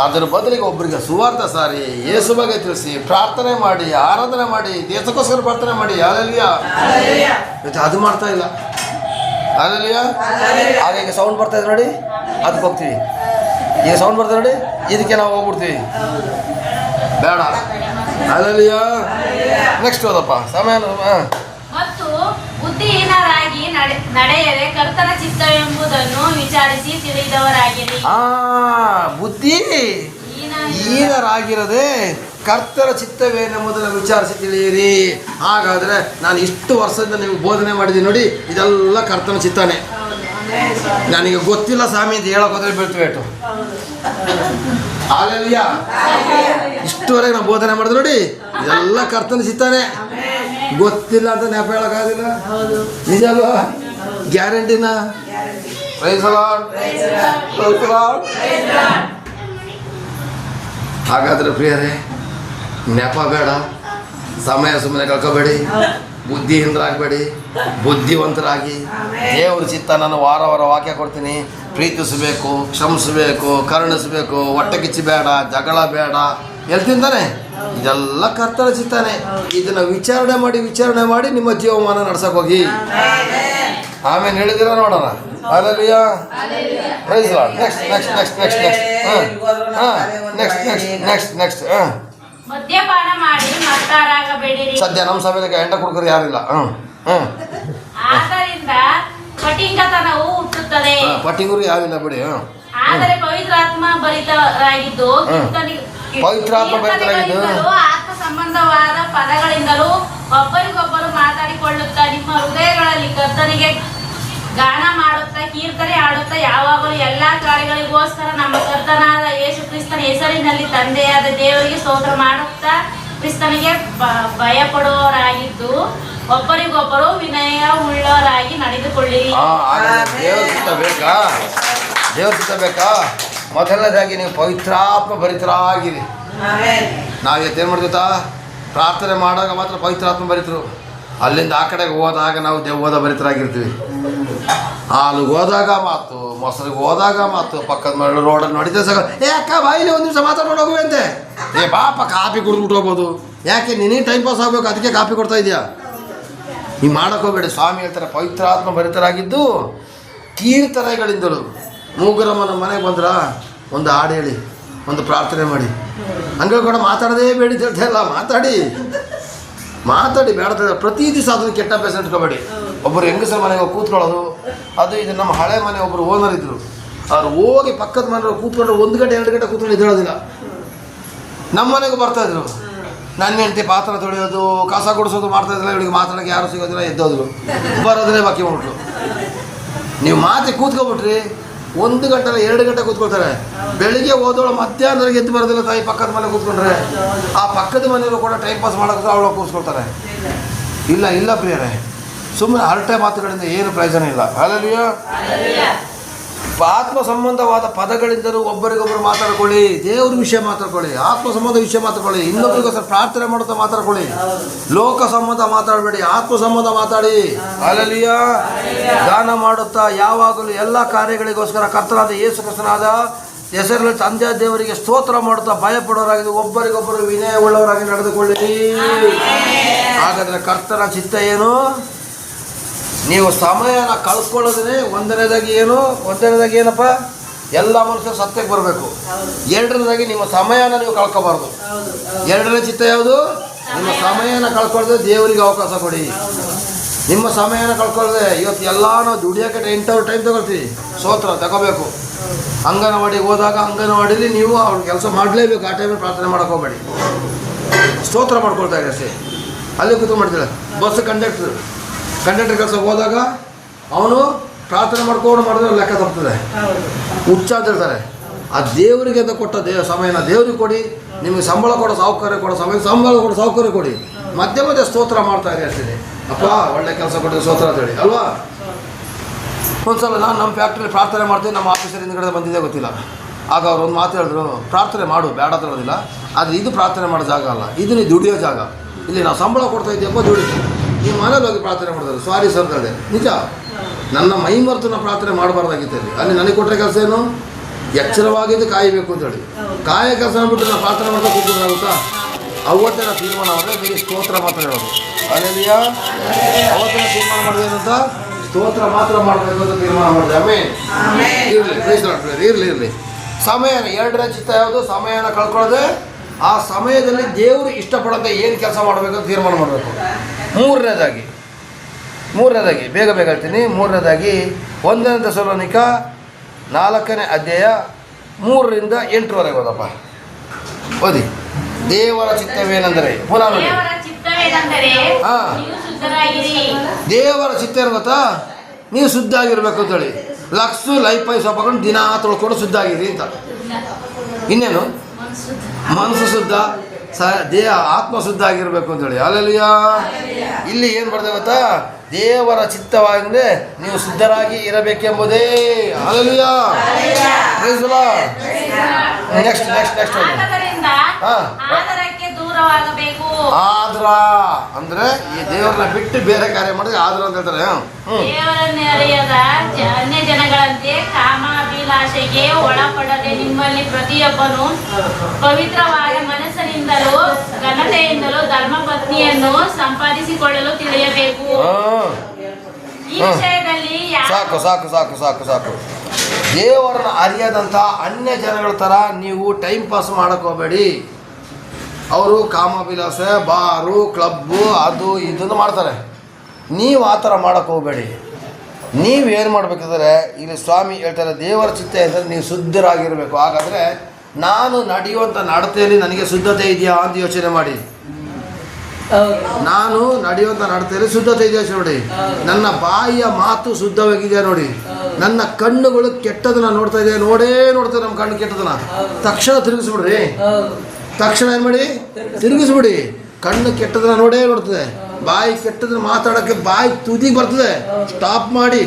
ಅದರ ಬದಲಿಗೆ ಒಬ್ಬರಿಗೆ ಸುವಾರ್ಥ ಸಾರಿ, ಯೇಸು ಬಗ್ಗೆ ತಿಳಿಸಿ, ಪ್ರಾರ್ಥನೆ ಮಾಡಿ, ಆರಾಧನೆ ಮಾಡಿ, ದೇಶಕ್ಕೋಸ್ಕರ ಪ್ರಾರ್ಥನೆ ಮಾಡಿ. ಅಲ್ಲಲ್ಲಿಯ ಇವತ್ತು ಅದು ಮಾಡ್ತಾ ಇಲ್ಲ. ಅಲ್ಲಲ್ಲಿಯ ಆಗ ಈಗ ಸೌಂಡ್ ಬರ್ತಾ ಇದೆ ನೋಡಿ, ಅದಕ್ಕೆ ಹೋಗ್ತೀವಿ. ಈಗ ಸೌಂಡ್ ಬರ್ತಾ ನೋಡಿ, ಇದಕ್ಕೆ ನಾವು ಹೋಗ್ಬಿಡ್ತೀವಿ. ಬೇಡ. ಅಲ್ಲಲ್ಲಿಯ ನೆಕ್ಸ್ಟ್ ಹೋದಪ್ಪ ಸಮಯ. ಮತ್ತು ಬುದ್ಧಿಹೀನರಾಗಿ ನಡೆಯದೆ ಕರ್ತನ ಚಿತ್ತವೆಂಬುದನ್ನು ವಿಚಾರಿಸಿ ತಿಳಿದವರಾಗಿರಿ. ಬುದ್ಧಿ ಹೀನರಾಗಿರದೆ ಕರ್ತರ ಚಿತ್ತವೇನೆಂಬುದನ್ನು ವಿಚಾರಿಸಿ ತಿಳಿಯಿರಿ. ಹಾಗಾದರೆ ನಾನು ಇಷ್ಟು ವರ್ಷದಿಂದ ನಿಮಗೆ ಬೋಧನೆ ಮಾಡಿದ್ದೀನಿ ನೋಡಿ, ಇದೆಲ್ಲ ಕರ್ತನ ಚಿತ್ತನೇ. ನನಗೆ ಗೊತ್ತಿಲ್ಲ ಸ್ವಾಮಿ ಅಂತ ಹೇಳೋಕೋದ್ರೆ ಬೀಳ್ತೀವೇಟು. ಹಾಲೆಲೂಯಾ. ಇಷ್ಟುವರೆಗೆ ನಾವು ಬೋಧನೆ ಮಾಡಿದೆ ನೋಡಿ, ಇದೆಲ್ಲ ಕರ್ತನ ಚಿತ್ತನೇ. ಗೊತ್ತಿಲ್ಲ ಅಂತ ನೆಪ ಹೇಳೋಕ್ಕಾಗೋದಿಲ್ಲ. ನಿಜ ಅಲ್ವಾ? ಗ್ಯಾರಂಟಿನ. Praise the Lord. ಹಾಗಾದರೆ ಪ್ರಿಯರೇ, ನೆಪ ಬೇಡ, ಸಮಯ ಸುಮ್ಮನೆ ಕಳ್ಕೊಬೇಡಿ, ಬುದ್ಧಿಹೀನರಾಗಬೇಡಿ, ಬುದ್ಧಿವಂತರಾಗಿ ದೇವ್ರ ಚಿತ್ತ. ನಾನು ವಾರ ವಾರ ವಾಕ್ಯ ಕೊಡ್ತೀನಿ. ಪ್ರೀತಿಸಬೇಕು, ಕ್ಷಮಿಸಬೇಕು, ಕರುಣಿಸಬೇಕು, ಹೊಟ್ಟೆ ಕಿಚ್ಚಿ ಬೇಡ, ಜಗಳ ಬೇಡ, ಎಲ್ಲಿ ತಿಂತಾನೆ? ಇದೆಲ್ಲ ಕರ್ತನ ಚಿತ್ತಾನೆ. ಇದನ್ನ ವಿಚಾರಣೆ ಮಾಡಿ ನಿಮ್ಮ ಜೀವಮಾನ ನಡ್ಸಕ್ ಹೋಗಿ. ಆಮೇಲೆ ಹೇಳಿದಿರ ನೋಡೋಣ. ಹಲ್ಲೆಲೂಯಾ. Praise lord. ನೆಕ್ಸ್ಟ್. ಮದ್ಯಪಾನ ಮಾಡಿ ಮತ್ತಾರಾಗಬೇಡಿರಿ. ಸದ್ಯ ನಮ್ಮ ಸಭೆಗೆ ಎಂಟ ಕುಡುಕರು ಯಾರಿಲ್ಲ. ಆದ್ದರಿಂದ ಪಟಿಂಗತನವು ಹುಟ್ಟುತ್ತದೆ. ಪಟ್ಟಿಂಗರು ಯಾರಿಲ್ಲ ಬಿಡಿ. ಆದರೆ ಪವಿತ್ರಾತ್ಮ ಭರಿತರಾಗಿದ್ದು ಆತ್ಮ ಸಂಬಂಧವಾದ ಪದಗಳಿಂದಲೂ ಒಬ್ಬರಿಗೊಬ್ಬರು ಮಾತಾಡಿಕೊಳ್ಳುತ್ತಾ ನಿಮ್ಮ ಹೃದಯಗಳಲ್ಲಿ ಕರ್ತನಿಗೆ ಗಾನ ಮಾಡುತ್ತಾ ಕೀರ್ತನೆ ಆಡುತ್ತಾ ಯಾವಾಗಲೂ ಎಲ್ಲಾ ಕಾರ್ಯಗಳಿಗೋಸ್ಕರ ನಮ್ಮ ಕರ್ತನಾದ ಯೇಸು ಕ್ರಿಸ್ತನ ಹೆಸರಿನಲ್ಲಿ ತಂದೆಯಾದ ದೇವರಿಗೆ ಸ್ತೋತ್ರ ಮಾಡುತ್ತಾ ಕ್ರಿಸ್ತನಿಗೆ ಭಯಪಡುವವರಾಗಿದ್ದು ಒಬ್ಬರಿಗೊಬ್ಬರು ವಿನಯ ಉಳ್ಳವರಾಗಿ ನಡೆದುಕೊಳ್ಳಿರಿ. ದೇವ್ರ ಚಿತ್ತ ಬೇಕಾ? ಮೊದಲನೇದಾಗಿ ನೀವು ಪವಿತ್ರಾತ್ಮ ಭರಿತರಾಗಿರಿ. ನಾವೇನು ಮಾಡ್ತೀವಿ? ಪ್ರಾರ್ಥನೆ ಮಾಡುವಾಗ ಮಾತ್ರ ಪವಿತ್ರಾತ್ಮ ಭರಿತರು. ಅಲ್ಲಿಂದ ಆ ಕಡೆಗೆ ಹೋದಾಗ ನಾವು ದೆವ್ವದ ಭರಿತರಾಗಿರ್ತೀವಿ. ಹಾಲಿಗೆ ಹೋದಾಗ ಮಾತು, ಮೊಸರಿಗೆ ಹೋದಾಗ ಮಾತು, ಪಕ್ಕದ ಮನೆ ರೋಡಲ್ಲಿ ನೋಡಿದ್ರೆ ಸಾಕ, ಅಕ್ಕ ಬಾಯಿಲಿ ಒಂದು ನಿಮಿಷ ಮಾತಾಡ್ಕೊಂಡು ಹೋಗುವಂತೆ. ಬಾಪ ಕಾಫಿ ಕುಡಿದ್ಬಿಟ್ಟು ಹೋಗ್ಬೋದು. ಯಾಕೆ ನೀನೇ ಟೈಮ್ ಪಾಸ್ ಆಗಬೇಕು, ಅದಕ್ಕೆ ಕಾಫಿ ಕೊಡ್ತಾ ಇದೆಯಾ? ನೀವು ಮಾಡೋಕ್ಕೋಗ್ಬೇಡಿ. ಸ್ವಾಮಿ ಹೇಳ್ತಾರೆ ಪವಿತ್ರಾತ್ಮ ಭರಿತರಾಗಿದ್ದು ಕೀರ್ತನೆಗಳಿಂದಲೂ. ಮೂಗರಮ್ಮನ ಮನೆಗೆ ಬಂದ್ರ ಒಂದು ಹಾಡು ಹೇಳಿ, ಒಂದು ಪ್ರಾರ್ಥನೆ ಮಾಡಿ. ಹಂಗೆ ಕೂಡ ಮಾತಾಡೋದೇ ಬೇಡಿ ಹೇಳ್ತಾ ಇಲ್ಲ. ಮಾತಾಡಿ ಬೇಡ. ಪ್ರತಿ ದಿವಸ ಅದನ್ನು ಕೆಟ್ಟ ಅಭ್ಯಾಸ ಇಟ್ಕೋಬೇಡಿ. ಒಬ್ಬರು ಹೆಂಗಸರ ಮನೆಗೆ ಹೋಗಿ ಕೂತ್ಕೊಳ್ಳೋದು, ಅದು ಇದು. ನಮ್ಮ ಹಳೆ ಮನೆ ಒಬ್ಬರು ಓನರ್ ಇದ್ದರು. ಅವ್ರು ಹೋಗಿ ಪಕ್ಕದ ಮನೆಯವ್ರು ಕೂತ್ಕೊಂಡ್ರೆ 1 ಗಂಟೆ 2 ಗಂಟೆ ಕೂತ್ಕೊಂಡು ಇದ್ದೇಳೋದಿಲ್ಲ. ನಮ್ಮ ಮನೆಗೂ ಬರ್ತಾಯಿದ್ರು. ನನ್ನ ಹೆಂಡತಿ ಪಾತ್ರ ತೊಳೆಯೋದು, ಕಸ ಗುಡಿಸೋದು ಮಾಡ್ತಾಯಿದ್ದಿಲ್ಲ. ಇವಳಿಗೆ ಮಾತಾಡೋಕ್ಕೆ ಯಾರು ಸಿಗೋದಿಲ್ಲ, ಎದ್ದೋದ್ರು. ಬರೋದ್ರೆ ಬಾಕಿ ಮಾಡ್ಬಿಟ್ರು. ನೀವು ಮಾತೆ ಕೂತ್ಕೊಬಿಟ್ರಿ 1 ಗಂಟೆ 2 ಗಂಟೆ ಕೂತ್ಕೊಳ್ತಾರೆ. ಬೆಳಿಗ್ಗೆ ಓದೋಳು ಮಧ್ಯಾಹ್ನದಾಗ ಎದ್ದು ಬರೋದಿಲ್ಲ. ತಾಯಿ ಪಕ್ಕದ ಮನೆ ಕೂತ್ಕೊಂಡ್ರೆ ಆ ಪಕ್ಕದ ಮನೆಯವರು ಕೂಡ ಟೈಮ್ ಪಾಸ್ ಮಾಡೋಕ್ಕೆ ಅವಳು ಕೂರಿಸ್ಕೊಳ್ತಾರೆ. ಇಲ್ಲ ಪ್ರಿಯರೇ, ಸುಮ್ಮನೆ ಹರಟೆ ಮಾತುಗಳಿಂದ ಏನು ಪ್ರಯೋಜನ ಇಲ್ಲ. ಹಲ್ಲೆಲೂಯಾ. ಆತ್ಮ ಸಂಬಂಧವಾದ ಪದಗಳಿಂದಲೂ ಒಬ್ಬರಿಗೊಬ್ಬರು ಮಾತಾಡ್ಕೊಳ್ಳಿ. ದೇವ್ರ ವಿಷಯ ಮಾತಾಡ್ಕೊಳ್ಳಿ, ಆತ್ಮ ಸಂಬಂಧ ವಿಷಯ ಮಾತಾಡ್ಕೊಳ್ಳಿ, ಇನ್ನೊಬ್ಬರಿಗೋಸ್ಕರ ಪ್ರಾರ್ಥನೆ ಮಾಡುತ್ತಾ ಮಾತಾಡ್ಕೊಳ್ಳಿ. ಲೋಕ ಸಂಬಂಧ ಮಾತಾಡಬೇಡಿ, ಆತ್ಮ ಸಂಬಂಧ ಮಾತಾಡಿ. ಹಲ್ಲೆಲೂಯಾ. ಗಾನ ಮಾಡುತ್ತಾ ಯಾವಾಗಲೂ ಎಲ್ಲ ಕಾರ್ಯಗಳಿಗೋಸ್ಕರ ಕರ್ತನಾದ ಯೇಸು ಕ್ರಿಸ್ತನಾದ ಹೆಸರಲ್ಲಿ ತಂದೆ ದೇವರಿಗೆ ಸ್ತೋತ್ರ ಮಾಡುತ್ತಾ ಭಯಪಡೋರಾಗಿದೆ ಒಬ್ಬರಿಗೊಬ್ಬರು ವಿನಯ ಉಳ್ಳವರಾಗಿ ನಡೆದುಕೊಳ್ಳಿರಿ. ಹಾಗಾದರೆ ಕರ್ತನ ಚಿತ್ತ ಏನು? ನೀವು ಸಮಯನ ಕಳ್ಕೊಳ್ಳೋದೇ ಒಂದನೇದಾಗಿ ಏನಪ್ಪ? ಎಲ್ಲ ಮನುಷ್ಯರು ಸತ್ಯಕ್ಕೆ ಬರಬೇಕು. ಎರಡನೇದಾಗಿ ನಿಮ್ಮ ಸಮಯನ ನೀವು ಕಳ್ಕೊಬಾರ್ದು. ಎರಡನೇ ಚಿತ್ತ ಯಾವುದು? ನಿಮ್ಮ ಸಮಯನ ಕಳ್ಕೊಳ್ಳದೆ ದೇವರಿಗೆ ಅವಕಾಶ ಕೊಡಿ. ನಿಮ್ಮ ಸಮಯನ ಕಳ್ಕೊಳ್ಳದೆ ಇವತ್ತು ಎಲ್ಲ ನಾವು ದುಡಿಯೋಕೆ 8 ಅವರ್ ಟೈಮ್ ತಗೊಳ್ತೀವಿ. ಸ್ತೋತ್ರ ತಗೋಬೇಕು. ಅಂಗನವಾಡಿಗೆ ಹೋದಾಗ ಅಂಗನವಾಡಿಲಿ ನೀವು ಅವ್ರ ಕೆಲಸ ಮಾಡಲೇಬೇಕು. ಆ ಟೈಮಲ್ಲಿ ಪ್ರಾರ್ಥನೆ ಮಾಡೋಕೆ ಹೋಗಬೇಡಿ. ಸ್ತೋತ್ರ ಮಾಡ್ಕೊಳ್ತಾ ಇರಿ ಅಷ್ಟೇ. ಅಲ್ಲಿ ಕೂತ್ಕೊಂಡು ಮಾಡ್ತೀರ. ಬಸ್ ಕಂಡಕ್ಟರ್ ಕೆಲಸ ಹೋದಾಗ ಅವನು ಪ್ರಾರ್ಥನೆ ಮಾಡ್ಕೊಂಡು ಮಾಡಿದ್ರೆ ಲೆಕ್ಕ ತಪ್ತದೆ. ಹುಚ್ಚ ಅಂತ ಹೇಳ್ತಾರೆ. ಆ ದೇವರಿಗೆ ಅಂತ ಕೊಟ್ಟ ಸಮಯನ ದೇವ್ರಿಗೆ ಕೊಡಿ. ನಿಮಗೆ ಸಂಬಳ ಕೊಡೋ ಸೌಕರ್ಯ ಕೊಡಿ. ಮಧ್ಯೆ ಸ್ತೋತ್ರ ಮಾಡ್ತಾ ಇರಿ ಅಷ್ಟೇ. ಅಪ್ಪ ಒಳ್ಳೆ ಕೆಲಸ ಕೊಟ್ಟರೆ ಸ್ತೋತ್ರ ಅಂತ ಹೇಳಿ ಅಲ್ವಾ? ಒಂದ್ಸಲ ನಾನು ನಮ್ಮ ಫ್ಯಾಕ್ಟ್ರಿ ಪ್ರಾರ್ಥನೆ ಮಾಡ್ತೀನಿ. ನಮ್ಮ ಆಫೀಸರ್ ಹಿಂದ್ಗಡೆ ಬಂದಿದ್ದೇ ಗೊತ್ತಿಲ್ಲ. ಆಗ ಅವ್ರು ಒಂದು ಮಾತು ಹೇಳಿದ್ರು, ಪ್ರಾರ್ಥನೆ ಮಾಡು, ಬೇಡ ತರೋದಿಲ್ಲ, ಆದರೆ ಇದು ಪ್ರಾರ್ಥನೆ ಮಾಡೋ ಜಾಗ ಅಲ್ಲ, ಇದು ನೀವು ದುಡಿಯೋ ಜಾಗ. ಇಲ್ಲಿ ನಾವು ಸಂಬಳ ಕೊಡ್ತಾ ಇದ್ದೀಯಪ್ಪ, ದುಡಿತೀವಿ. ನೀವು ಮನೇಲಿ ಹೋಗಿ ಪ್ರಾರ್ಥನೆ ಮಾಡಿದ್ರು. ಸಾರಿ ಸರ್ ಹೇಳಿದೆ. ನಿಜ, ನನ್ನ ಮೈ ಮರೆತು ನಾವು ಪ್ರಾರ್ಥನೆ ಮಾಡಬಾರ್ದಾಗಿತ್ತು. ಅಲ್ಲಿ ನನಗೆ ಕೊಟ್ಟರೆ ಕೆಲಸ ಏನು? ಎಚ್ಚರವಾಗಿದ್ದು ಕಾಯಬೇಕು ಅಂತೇಳಿ. ಕಾಯ ಕೆಲಸ ಅಂದ್ಬಿಟ್ಟು ನಾವು ಪ್ರಾರ್ಥನೆ ಮಾಡ್ತಾ ಕೂತ್ಕೊಂಡ್ರಾಗುತ್ತಾ? ಅವತ್ತೇ ನಾವು ತೀರ್ಮಾನ ಮಾಡಿದ್ರೆ ಬರೀ ಸ್ತೋತ್ರ ಮಾತ್ರ ಹೇಳೋದು. ಅಲ್ಲೆಲ್ಲಾ ಅವತ್ತೇ ತೀರ್ಮಾನ ಮಾಡಿದೇನಂತ ಸ್ತೋತ್ರ ಮಾತ್ರ ಮಾಡಬೇಕು ಅಂತ ತೀರ್ಮಾನ ಮಾಡಿದೆ. ಇರಲಿ. ಸಮಯ ಎರಡನೇ ಚಿತ್ತ ಯಾವುದು? ಸಮಯನ ಕಳ್ಕೊಳ್ಳೋದೆ. ಆ ಸಮಯದಲ್ಲಿ ದೇವರು ಇಷ್ಟಪಡೋಂಥ ಏನು ಕೆಲಸ ಮಾಡಬೇಕಂತ ತೀರ್ಮಾನ ಮಾಡಬೇಕು. ಮೂರನೇದಾಗಿ ಬೇಗ ಹೇಳ್ತೀನಿ. ಮೂರನೇದಾಗಿ 1 ಥೆಸಲೋನಿಕ 4ನೇ ಅಧ್ಯಾಯ 3ರಿಂದ 8ರವರೆಗೆ ಓದಪ್ಪ. ಓದಿ. ದೇವರ ಚಿತ್ತವೇನೆಂದರೆ ಪುನಃ ನೋಡಿ. ದೇವರ ಚಿತ್ತ ಏನು ಗೊತ್ತಾ? ನೀವು ಶುದ್ಧ ಆಗಿರ್ಬೇಕು ಅಂತೇಳಿ. ಲಕ್ಸು ಲೈಫ್ ಸೊಪ್ಪು ಹಾಕೊಂಡು ದಿನ ತೊಳ್ಕೊಂಡು ಶುದ್ಧ ಆಗಿರಿ ಅಂತ. ಇನ್ನೇನು? ಮನಸ್ಸು ಶುದ್ಧ, ದೇಹ ಆತ್ಮ ಶುದ್ಧ ಆಗಿರ್ಬೇಕು ಅಂತೇಳಿ. ಹಲ್ಲೆಲೂಯಾ. ಇಲ್ಲಿ ಏನು ಬರ್ತದೆ ಗೊತ್ತಾ? ದೇವರ ಚಿತ್ತವಾಗಿದೆ ನೀವು ಶುದ್ಧರಾಗಿ ಇರಬೇಕೆಂಬುದೇ. ಹಲ್ಲೆಲೂಯಾ. ನೆಕ್ಸ್ಟ್ ಆದರಕ್ಕೆ ದೂರ ದೂರವಾಗಬೇಕು. ಆದ್ರ ಅಂದ್ರೆ ಈ ದೇವರನ್ನ ಬಿಟ್ಟು ಬೇರೆ ಕಾರ್ಯ ಮಾಡಿದ್ರೆ ಆದ್ರ ಅಂತ ಹೇಳ್ತಾರೆ. ದೇವರನ್ನರಿಯದ ಅನ್ಯ ಜನಗಳಂತೆ ಕಾಮಾಭಿಲಾಷೆಗೆ ಒಳಪಡದೆ ನಿಮ್ಮಲ್ಲಿ ಪ್ರತಿಯೊಬ್ಬನು ಪವಿತ್ರವಾದ ಮನಸ್ಸಿನಿಂದಲೂ ಘನತೆಯಿಂದಲೂ ಧರ್ಮಪತ್ನಿಯನ್ನು ಸಂಪಾದಿಸಿಕೊಳ್ಳಲು ತಿಳಿಯಬೇಕು. ಈ ವಿಷಯದಲ್ಲಿ ಸಾಕು ಸಾಕು ಸಾಕು ಸಾಕು ಸಾಕು. ದೇವರನ್ನ ಅರಿಯದಂಥ ಅನ್ಯ ಜನಗಳ ಥರ ನೀವು ಟೈಮ್ ಪಾಸ್ ಮಾಡಕ್ಕೆ ಹೋಗಬೇಡಿ. ಅವರು ಕಾಮಾಭಿಲಾಸೆ, ಬಾರು, ಕ್ಲಬ್ಬು, ಅದು ಇದನ್ನು ಮಾಡ್ತಾರೆ. ನೀವು ಆ ಥರ ಮಾಡೋಕ್ಕೆ ಹೋಗಬೇಡಿ. ನೀವೇನು ಮಾಡಬೇಕಂದ್ರೆ ಇಲ್ಲಿ ಸ್ವಾಮಿ ಹೇಳ್ತಾರೆ, ದೇವರ ಚಿತ್ತ ಅಂದರೆ ನೀವು ಶುದ್ಧರಾಗಿರಬೇಕು. ಹಾಗಾದರೆ ನಾನು ನಡೆಯುವಂಥ ನಡತೆಯಲ್ಲಿ ನನಗೆ ಶುದ್ಧತೆ ಇದೆಯಾ ಅಂತ ಯೋಚನೆ ಮಾಡಿ. ನಾನು ನಡೆಯುವಂಥ ನಡತೆಯಲ್ಲಿ ಶುದ್ಧತೆ ಇದೆಯಾ ನೋಡಿ. ನನ್ನ ಬಾಯಿಯ ಮಾತು ಶುದ್ಧವಾಗಿದೆಯಾ ನೋಡಿ. ನನ್ನ ಕಣ್ಣುಗಳು ಕೆಟ್ಟದನ್ನ ನೋಡ್ತಾ ಇದೆ, ನೋಡ್ತದೆ ನಮ್ಮ ಕಣ್ಣು ಕೆಟ್ಟದನ್ನ. ತಕ್ಷಣ ತಿರುಗಿಸ್ಬಿಡ್ರಿ. ತಕ್ಷಣ ಏನು ಮಾಡಿ, ತಿರುಗಿಸ್ಬಿಡಿ. ಕಣ್ಣು ಕೆಟ್ಟದನ್ನ ನೋಡ್ತದೆ. ಬಾಯಿ ಕೆಟ್ಟದನ್ನ ಮಾತಾಡೋಕ್ಕೆ ಬಾಯಿ ತುದಿಗೆ ಬರ್ತದೆ, ಸ್ಟಾಪ್ ಮಾಡಿ.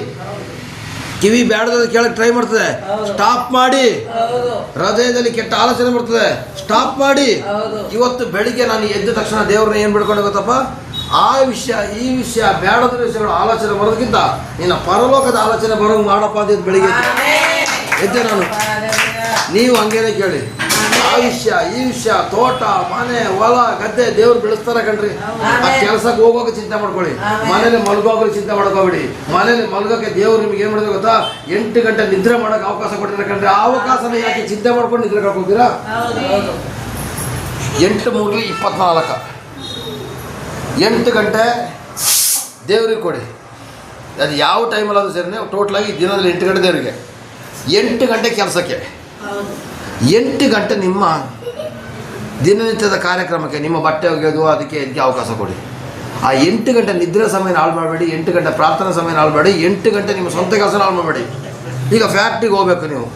ಕಿವಿ ಬೇಡದ ಕೇಳಕ್ಕೆ ಟ್ರೈ ಮಾಡ್ತದೆ, ಸ್ಟಾಪ್ ಮಾಡಿ. ಹೃದಯದಲ್ಲಿ ಕೆಟ್ಟ ಆಲೋಚನೆ ಬರ್ತದೆ, ಸ್ಟಾಪ್ ಮಾಡಿ. ಇವತ್ತು ಬೆಳಿಗ್ಗೆ ನಾನು ಎದ್ದ ತಕ್ಷಣ ದೇವ್ರನ್ನ ಏನು ಬಿಡ್ಕೊಂಡು ಗೊತ್ತಪ್ಪ, ಆ ವಿಷಯ ಈ ವಿಷಯ ಬೇಡದ ವಿಷಯಗಳು ಆಲೋಚನೆ ಬರೋದಕ್ಕಿಂತ ನಿನ್ನ ಪರಲೋಕದ ಆಲೋಚನೆ ಬರೋಂಗೆ ಮಾಡಪ್ಪ ಅಂತ ಬೆಳಿಗ್ಗೆ ಎದ್ದೆ ನಾನು. ನೀವು ಹಂಗೇನೆ ಕೇಳಿ. ಆ ವಿಷಯ ಈ ವಿಷಯ, ತೋಟ ಮನೆ ಹೊಲ ಗದ್ದೆ ದೇವ್ರು ಬೆಳೆಸ್ತಾರೆ ಕಣ್ರಿ. ಆ ಕೆಲಸಕ್ಕೆ ಹೋಗೋಕೆ ಚಿಂತೆ ಮಾಡ್ಕೊಳ್ಳಿ. ಮನೇಲಿ ಮಲ್ಗೋಗೋಕೆ ಚಿಂತೆ ಮಾಡ್ಕೋಬೇಡಿ. ಮನೇಲಿ ಮಲ್ಗೋಕೆ ದೇವ್ರು ನಿಮ್ಗೆ ಏನು ಮಾಡಿದ್ರೆ ಗೊತ್ತಾ, 8 ಗಂಟೆ ನಿದ್ರೆ ಮಾಡೋಕೆ ಅವಕಾಶ ಕೊಟ್ಟಿದ್ರೆ ಕಣ್ರಿ. ಆ ಅವಕಾಶನ ಯಾಕೆ ಚಿಂತೆ ಮಾಡ್ಕೊಂಡು ನಿದ್ರೆ ಕಳ್ಕೊತೀರಾ? 8 3 24 8 ಗಂಟೆ ದೇವ್ರಿಗೆ ಕೊಡಿ. ಅದು ಯಾವ ಟೈಮಲ್ಲಿ ಅದು ಸೇರಿನೇ ಟೋಟಲಾಗಿ ದಿನದಲ್ಲಿ 8 ಗಂಟೆ ದೇವರಿಗೆ, 8 ಗಂಟೆ ಕೆಲಸಕ್ಕೆ, 8 ಗಂಟೆ ನಿಮ್ಮ ದಿನನಿತ್ಯದ ಕಾರ್ಯಕ್ರಮಕ್ಕೆ, ನಿಮ್ಮ ಬಟ್ಟೆ ಒಗೆಯೋದು ಅದಕ್ಕೆ ಇದಕ್ಕೆ ಅವಕಾಶ ಕೊಡಿ. ಆ 8 ಗಂಟೆ ನಿದ್ರೆ ಸಮಯನ ಹಾಳು ಮಾಡಬೇಡಿ. 8 ಗಂಟೆ ಪ್ರಾರ್ಥನಾ ಸಮಯನ ಹಾಳು ಮಾಡಬೇಡಿ. 8 ಗಂಟೆ ನಿಮ್ಮ ಸ್ವಂತ ಕೆಲಸನ ಹಾಳು ಮಾಡಬೇಡಿ. ಈಗ ಫ್ಯಾಕ್ಟ್ರಿಗೆ ಹೋಗ್ಬೇಕು, ನೀವು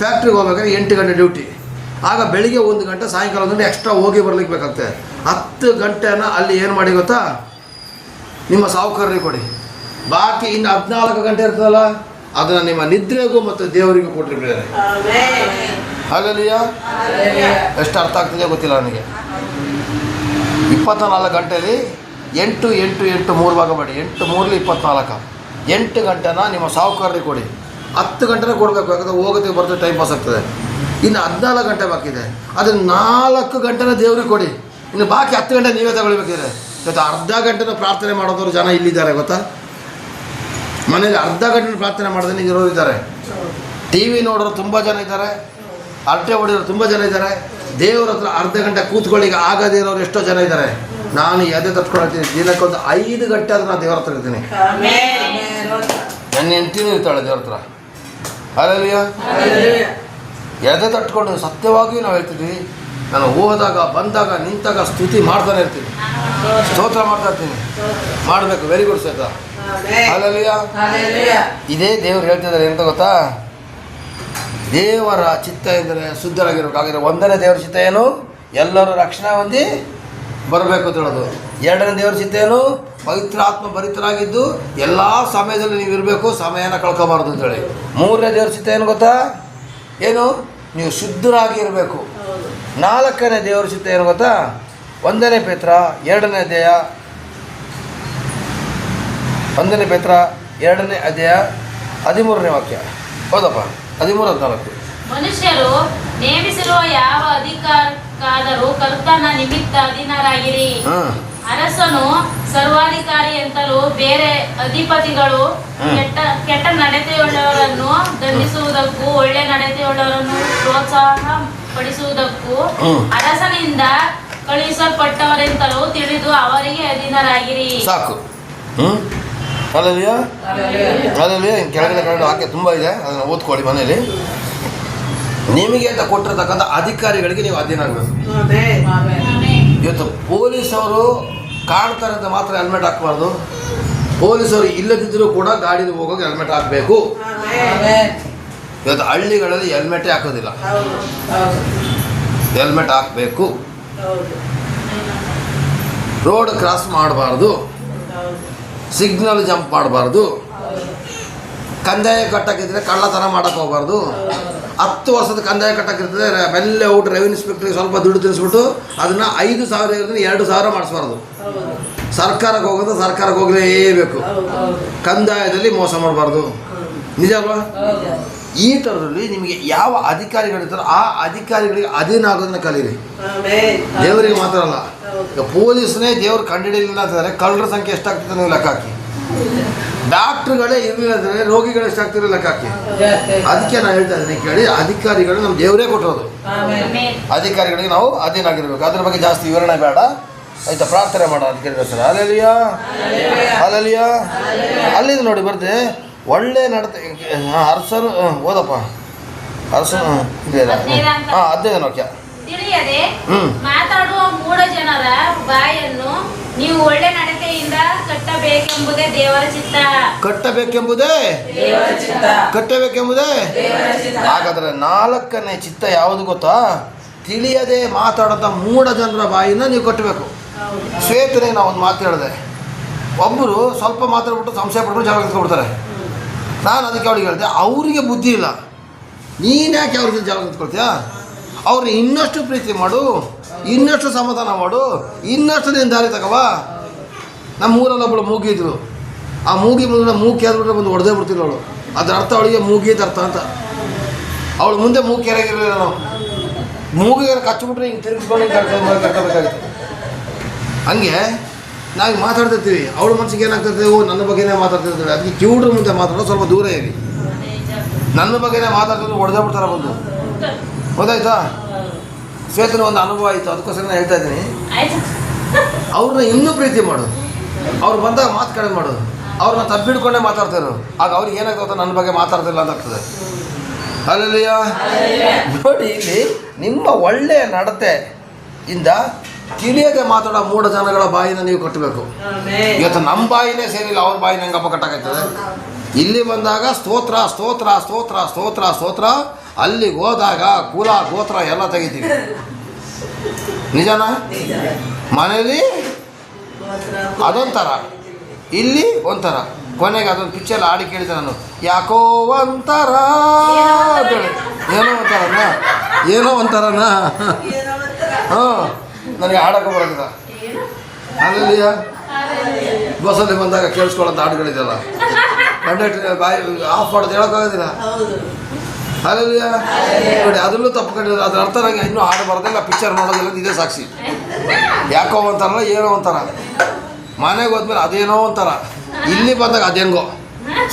ಫ್ಯಾಕ್ಟ್ರಿಗೆ ಹೋಗ್ಬೇಕಾದ್ರೆ 8 ಗಂಟೆ ಡ್ಯೂಟಿ. ಆಗ ಬೆಳಿಗ್ಗೆ 1 ಗಂಟೆ, ಸಾಯಂಕಾಲ 1 ಗಂಟೆ ಎಕ್ಸ್ಟ್ರಾ ಹೋಗಿ ಬರ್ಲಿಕ್ಕೆ ಬೇಕಾಗ್ತದೆ. 10 ಗಂಟೆನ ಅಲ್ಲಿ ಏನು ಮಾಡಿ ಗೊತ್ತಾ, ನಿಮ್ಮ ಸಾಹುಕಾರರಿಗೆ ಕೊಡಿ. ಬಾಕಿ ಇನ್ನು 14 ಗಂಟೆ ಇರ್ತದಲ್ಲ, ಅದನ್ನು ನಿಮ್ಮ ನಿದ್ರೆಗೂ ಮತ್ತು ದೇವರಿಗೂ ಕೊಟ್ಟರೆ ಬೇರೆ. ಹಾಗಲಿಯಾ ಎಷ್ಟು ಅರ್ಥ ಆಗ್ತಿದೆ ಗೊತ್ತಿಲ್ಲ ನನಗೆ. 24 ಗಂಟೆಯಲ್ಲಿ 8 8 8 3 ಭಾಗ ಮಾಡಿ. 8 3 24. 8 ಗಂಟೆನ ನಿಮ್ಮ ಸಾಹುಕಾರರಿಗೆ ಕೊಡಿ. 10 ಗಂಟೆನೇ ಕೊಡಬೇಕು, ಯಾಕಂದರೆ ಹೋಗೋದಕ್ಕೆ ಬರ್ತದೆ, ಟೈಮ್ ಪಾಸ್ ಆಗ್ತದೆ. ಇನ್ನು 14 ಗಂಟೆ ಬಾಕಿ ಇದೆ, ಅದನ್ನು 4 ಗಂಟೆನ ದೇವ್ರಿಗೆ ಕೊಡಿ. ಇನ್ನು ಬಾಕಿ 10 ಗಂಟೆ ನೀವೇ ತಗೊಳ್ಬೇಕಿದೆ. ಇವತ್ತು ಅರ್ಧ ಗಂಟೆನ ಪ್ರಾರ್ಥನೆ ಮಾಡೋದವರು ಜನ ಇಲ್ಲಿದ್ದಾರೆ ಗೊತ್ತಾ. ಮನೇಲಿ ಅರ್ಧ ಗಂಟೆ ಪ್ರಾರ್ಥನೆ ಮಾಡೋದನ್ನ ಇರೋರು ಇದ್ದಾರೆ. ಟಿ ವಿ ನೋಡೋರು ತುಂಬ ಜನ ಇದ್ದಾರೆ, ಅರಟೆ ಹೊಡಿಯೋರು ತುಂಬ ಜನ ಇದ್ದಾರೆ. ದೇವ್ರ ಹತ್ರ ಅರ್ಧ ಗಂಟೆ ಕೂತ್ಕೊಳ್ಳಿಗೆ ಆಗದೇ ಇರೋರು ಎಷ್ಟೋ ಜನ ಇದ್ದಾರೆ. ನಾನು ಎದೆ ತಟ್ಕೊಳ್ತೀನಿ, ದಿನಕ್ಕೊಂದು 5 ಗಂಟೆ ಆದರೂ ನಾನು ದೇವ್ರ ಹತ್ರ ಇರ್ತೀನಿ. ನನ್ನ ಹೆಂಡತಿನೂ ಇರ್ತಾಳೆ ದೇವ್ರ ಹತ್ರ. ಅಲ್ಲಲ್ಲಿಯ ಎದೆ ತಟ್ಕೊಂಡು ಸತ್ಯವಾಗಿಯೂ ನಾವು ಹೇಳ್ತಿದ್ವಿ. ನಾನು ಹೋದಾಗ ಬಂದಾಗ ನಿಂತಾಗ ಸ್ತುತಿ ಮಾಡ್ತಾನೆ ಇರ್ತೀನಿ, ಸ್ತೋತ್ರ ಮಾಡ್ತಾ ಇರ್ತೀನಿ. ಮಾಡಬೇಕು. ವೆರಿ ಗುಡ್ ಸೈತ. ಅಲ್ಲಲ್ಲಿಯ ಇದೇ ದೇವ್ರು ಹೇಳ್ತಿದ್ದಾರೆ ಎಂತ ಗೊತ್ತಾ, ದೇವರ ಚಿತ್ತ ಎಂದರೆ ಶುದ್ಧರಾಗಿರ್ಬೇಕು. ಹಾಗಾದರೆ 1ನೇ ದೇವರ ಚಿತ್ತ ಏನು, ಎಲ್ಲರೂ ರಕ್ಷಣೆ ಹೊಂದಿ ಬರಬೇಕು ಅಂತ ಹೇಳೋದು. 2ನೇ ದೇವರ ಚಿತ್ತ ಏನು, ಪವಿತ್ರಾತ್ಮ ಭರಿತರಾಗಿದ್ದು ಎಲ್ಲ ಸಮಯದಲ್ಲಿ ನೀವು ಇರಬೇಕು, ಸಮಯನ ಕಳ್ಕೊಬಾರ್ದು ಅಂತೇಳಿ. 3ನೇ ದೇವರ ಚಿತ್ತ ಏನು ಗೊತ್ತಾ, ಏನು, ನೀವು ಶುದ್ಧರಾಗಿ ಇರಬೇಕು. 4ನೇ ದೇವರ ಚಿತ್ತ ಏನು ಗೊತ್ತಾ, 1ನೇ ಪೇತ್ರ 2ನೇ ಅಧ್ಯಾಯ 1ನೇ ಪೇತ್ರ 2ನೇ ಅಧ್ಯಾಯ 13ನೇ ವಾಕ್ಯ. ಹೌದಪ್ಪ, 13-14. ಮನುಷ್ಯರು ನೇಮಿಸಿರುವ ಯಾವ ಅಧಿಕಾರಕ್ಕಾದರೂ ಕರ್ತನ ನಿಮಿತ್ತ ಅಧೀನರಾಗಿರಿ. ಅರಸನು ಸರ್ವಾಧಿಕಾರಿ ಅಂತಲೂ ಬೇರೆ ಅಧಿಪತಿಗಳು ಕೆಟ್ಟ ನಡತೆಯುಳ್ಳವರನ್ನು ದಂಡಿಸುವುದಕ್ಕೂ ಒಳ್ಳೆ ನಡತೆಯುಳ್ಳವರನ್ನು ಪ್ರೋತ್ಸಾಹ ಪಡಿಸುವುದಕ್ಕೂ ಅರಸನಿಂದ ಕಳುಹಿಸಲ್ಪಟ್ಟವರೆಂತಲೂ ತಿಳಿದು ಅವರಿಗೆ ಅಧೀನರಾಗಿರಿ. ಸಾಕು. ಅಲ್ಲಲ್ಲಿಯ ಕೆಳಗಡೆ ಕನ್ನಡ ವಾಕ್ಯ ತುಂಬ ಇದೆ, ಅದನ್ನು ಓದ್ಕೊಳ್ಳಿ ಮನೇಲಿ. ನಿಮಗೆ ಅಂತ ಕೊಟ್ಟಿರ್ತಕ್ಕಂಥ ಅಧಿಕಾರಿಗಳಿಗೆ ನೀವು ಅಧೀನಾಗಬೇಕು. ಇವತ್ತು ಪೊಲೀಸವರು ಕಾಣ್ತಾರೆ ಅಂತ ಮಾತ್ರ ಹೆಲ್ಮೆಟ್ ಹಾಕಬಾರ್ದು. ಪೊಲೀಸರು ಇಲ್ಲದಿದ್ದರೂ ಕೂಡ ಗಾಡಿಲಿ ಹೋಗೋಕೆ ಹೆಲ್ಮೆಟ್ ಹಾಕಬೇಕು. ಇವತ್ತು ಹಳ್ಳಿಗಳಲ್ಲಿ ಹೆಲ್ಮೆಟೇ ಹಾಕೋದಿಲ್ಲ, ಹೆಲ್ಮೆಟ್ ಹಾಕಬೇಕು. ರೋಡ್ ಕ್ರಾಸ್ ಮಾಡಬಾರ್ದು, ಸಿಗ್ನಲ್ ಜಂಪ್ ಮಾಡಬಾರ್ದು. ಕಂದಾಯ ಕಟ್ಟಕ್ಕಿದ್ರೆ ಕಳ್ಳತನ ಮಾಡಕ್ಕೆ ಹೋಗ್ಬಾರ್ದು. 10 ವರ್ಷದ ಕಂದಾಯ ಕಟ್ಟಕ್ಕಿರ್ತದೆ, ಬೆಲ್ಲ ಊಟ ರೆವಿನ್ಯೂ ಇನ್ಸ್ಪೆಕ್ಟ್ರಿಗೆ ಸ್ವಲ್ಪ ದುಡ್ಡು ತಿನ್ನಿಸ್ಬಿಟ್ಟು ಅದನ್ನು 5,000 ಇರೋದನ್ನ 2,000 ಮಾಡಿಸ್ಬಾರ್ದು. ಸರ್ಕಾರಕ್ಕೆ ಹೋಗೋದು ಸರ್ಕಾರಕ್ಕೆ ಹೋಗಲೇಬೇಕು. ಕಂದಾಯದಲ್ಲಿ ಮೋಸ ಮಾಡಬಾರ್ದು. ನಿಜ ಅಲ್ವಾ? ಈ ಥರದಲ್ಲಿ ನಿಮಗೆ ಯಾವ ಅಧಿಕಾರಿಗಳಿರ್ತಾರೋ ಆ ಅಧಿಕಾರಿಗಳಿಗೆ ಅಧೀನ ಆಗೋದನ್ನ ಕಲೀರಿ. ದೇವರಿಗೆ ಮಾತ್ರ ಅಲ್ಲ. ಈಗ ಪೊಲೀಸ್ನೇ ದೇವ್ರು ಕಂಡುಹಿಡಿಯಲಿಲ್ಲ ಅಂತಂದರೆ ಕಳ್ಳರ ಸಂಖ್ಯೆ ಎಷ್ಟಾಗ್ತದೆ ನೀವು ಲೆಕ್ಕ ಹಾಕಿ. ಡಾಕ್ಟ್ರುಗಳೇ ಇರಲಿಲ್ಲ ಅಂದರೆ ರೋಗಿಗಳು ಎಷ್ಟಾಗ್ತಿರೋ ಲೆಕ್ಕ ಹಾಕಿ. ಅದಕ್ಕೆ ನಾನು ಹೇಳ್ತಾ ಇದ್ದೀನಿ ಕೇಳಿ, ಅಧಿಕಾರಿಗಳು ನಮ್ಮ ದೇವರೇ ಕೊಟ್ಟಿರೋದು. ಅಧಿಕಾರಿಗಳಿಗೆ ನಾವು ಅಧೀನ ಆಗಿರ್ಬೇಕು. ಅದ್ರ ಬಗ್ಗೆ ಜಾಸ್ತಿ ವಿವರಣೆ ಬೇಡ, ಆಯ್ತಾ? ಪ್ರಾರ್ಥನೆ ಮಾಡೋ ಅಧಿಕಾರಿಗಳು ಸರ್. ಅಲ್ಲೆಲಿಯಾ ಅಲ್ಲೆಲಿಯಾ. ಅಲ್ಲಿದೆ ನೋಡಿ ಬರ್ದೆ, ಒಳ್ಳೆ ನಡತೆ ಅರಸರು. ಓದಪ್ಪ ಅರಸರು ಇದೆಯಲ್ಲ. ಹಾಂ 15 ವಾಕ್ಯ. ತಿಳಿಯದೆ ಮಾತಾಡುವ ಮೂಢ ಜನರ ಬಾಯನ್ನು ನೀವು ಒಳ್ಳೆ ನಡತೆಯಿಂದ ಕಟ್ಟಬೇಕೆಂಬುದೇ ದೇವರ ಚಿತ್ತ. ಕಟ್ಟಬೇಕೆಂಬುದೇ ಹಾಗಾದ್ರೆ 4ನೇ ಚಿತ್ತ ಯಾವುದು ಗೊತ್ತಾ? ತಿಳಿಯದೆ ಮಾತಾಡೋಂಥ ಮೂಢ ಜನರ ಬಾಯಿನ ನೀವು ಕಟ್ಟಬೇಕು. ಶ್ವೇತನೇ ನಾವು ಒಂದು ಮಾತು ಹೇಳಿದೆ, ಒಬ್ಬರು ಸ್ವಲ್ಪ ಮಾತಾಡ್ಬಿಟ್ಟು ಸಂಶಯ ಪಡ್ಬಿಟ್ಟು ಜಗಳ ಕತ್ಕೊಬಿಡ್ತಾರೆ. ನಾನು ಅದಕ್ಕೆ ಅವ್ರಿಗೆ ಹೇಳಿದೆ, ಅವರಿಗೆ ಬುದ್ಧಿ ಇಲ್ಲ, ನೀನು ಯಾಕೆ ಅವ್ರ ಜೊತೆ ಜಗಳ ಕತ್ಕೊಳ್ತೀಯ? ಅವ್ರನ್ನ ಇನ್ನಷ್ಟು ಪ್ರೀತಿ ಮಾಡು, ಇನ್ನಷ್ಟು ಸಮಾಧಾನ ಮಾಡು, ಇನ್ನಷ್ಟು ನೀನು ದಾರಿ ತಗವ. ನಮ್ಮ ಊರಲ್ಲಿ ಒಬ್ಬಳು ಮೂಗಿದ್ರು, ಆ ಮೂಗಿ ಮುಂದೆ ಮೂಗಿ ಆದ್ಬಿಟ್ರೆ ಬಂದು ಹೊಡೆದೇ ಬಿಡ್ತಿಲ್ಲ ಅವಳು. ಅದರ ಅರ್ಥ ಅವಳಿಗೆ ಮೂಗಿದ ಅರ್ಥ ಅಂತ. ಅವಳು ಮುಂದೆ ಮೂಗಿ ಕೆರೆಗಿರಲಿಲ್ಲ. ನಾವು ಮೂಗಿಗೆ ಕಚ್ಚಿಬಿಟ್ರೆ ಹಿಂಗೆ ತಿರುಗಿಸ್ಕೊಂಡು ಹಿಂಗೆ ಕಟ್ಕೋಬೇಕಾಗಿತ್ತು. ಹಂಗೆ ನಾವು ಮಾತಾಡ್ತಿರ್ತೀವಿ, ಅವಳ ಮನಸ್ಸಿಗೆ ಏನಾಗ್ತಿರ್ತದೆ, ಓ ನನ್ನ ಬಗ್ಗೆನೇ ಮಾತಾಡ್ತಿರ್ತೀವಿ. ಅದಕ್ಕೆ ಕಿವುಡ್ರ ಮುಂದೆ ಮಾತಾಡೋ ಸ್ವಲ್ಪ ದೂರ ಇರಿ. ನನ್ನ ಬಗ್ಗೆನೇ ಮಾತಾಡ್ತಿದ್ರು ಹೊಡೆದೇ ಬಿಡ್ತಾರೆ ಬಂದು. ಗೊತ್ತಾಯ್ತಾ? ಶ್ವೇತನ ಒಂದು ಅನುಭವ ಆಯಿತು, ಅದಕ್ಕೋಸ್ಕರ ನಾನು ಹೇಳ್ತಾ ಇದ್ದೀನಿ. ಅವ್ರನ್ನ ಇನ್ನೂ ಪ್ರೀತಿ ಮಾಡು, ಅವ್ರು ಬಂದಾಗ ಮಾತು ಕಡಿಮೆ ಮಾಡು. ಅವ್ರನ್ನ ತಬ್ಬಿಡ್ಕೊಂಡೇ ಮಾತಾಡ್ತಾರೆ. ಆಗ ಅವ್ರಿಗೆ ಏನಾಗ್ತದೆ, ನನ್ನ ಬಗ್ಗೆ ಮಾತಾಡ್ತಿಲ್ಲ ಅಂತಾಗ್ತದೆ. ಅಲ್ಲಲ್ಲಿಯ ನೋಡಿ, ಇಲ್ಲಿ ನಿಮ್ಮ ಒಳ್ಳೆಯ ನಡತೆ ಇಂದ ತಿಳಿಯದೆ ಮಾತಾಡೋ ಮೂಢ ಜನಗಳ ಬಾಯಿನ ನೀವು ಕಟ್ಟಬೇಕು. ಇವತ್ತು ನಮ್ಮ ಬಾಯಿನೇ ಸೇರಿಲ್ಲ, ಅವ್ರ ಬಾಯಿನ ಹೆಂಗಪ್ಪ ಕಟ್ಟಾಕೈತದೆ? ಇಲ್ಲಿ ಬಂದಾಗ ಸ್ತೋತ್ರ ಸ್ತೋತ್ರ ಸ್ತೋತ್ರ ಸ್ತೋತ್ರ ಸ್ತೋತ್ರ, ಅಲ್ಲಿಗೆ ಹೋದಾಗ ಕುಲ ಗೋತ್ರ ಎಲ್ಲ ತೆಗಿತೀವಿ. ನಿಜನಾ? ಮನೇಲಿ ಅದೊಂಥರ, ಇಲ್ಲಿ ಒಂಥರ. ಕೊನೆಗೆ ಅದೊಂದು ಪಿಕ್ಚರ್ ಹಾಡಿ ಕೇಳಿದೆ ನಾನು, ಯಾಕೋ ಒಂಥರ ಅಂತೇಳಿ. ಏನೋ ಒಂಥರನಾ ಹಾಂ, ನನಗೆ ಹಾಡೋಕೆ ಬರೋದಿಲ್ಲ. ಅಲ್ಲಿ ಬಸ್ಸಲ್ಲಿ ಬಂದಾಗ ಕೇಳಿಸ್ಕೊಳ್ಳೋಂಥ ಹಾಡುಗಳಿದೆಯಲ್ಲ, ಕಂಡಕ್ಟರ್ ಬಾಯಿ ಆಫ್ ಮಾಡೋದು ಹೇಳೋಕ್ಕಾಗೋದಿಲ್ಲ. ಅಲ್ಲಿ ನೋಡಿ, ಅದರಲ್ಲೂ ತಪ್ಪಿಕೊಂಡಿಲ್ಲ. ಅದ್ರ ಅರ್ಥ ನನಗೆ ಇನ್ನೂ ಹಾಡು ಬರೋದಿಲ್ಲ, ಪಿಕ್ಚರ್ ನೋಡೋದಿಲ್ಲ, ಇದೇ ಸಾಕ್ಷಿ. ಯಾಕೋ ಒಂಥರ ಏನೋ ಒಂಥರ, ಮನೆಗೆ ಹೋದ್ಮೇಲೆ ಅದೇನೋ ಒಂಥರ, ಇಲ್ಲಿ ಬಂದಾಗ ಅದೇಂಗೋ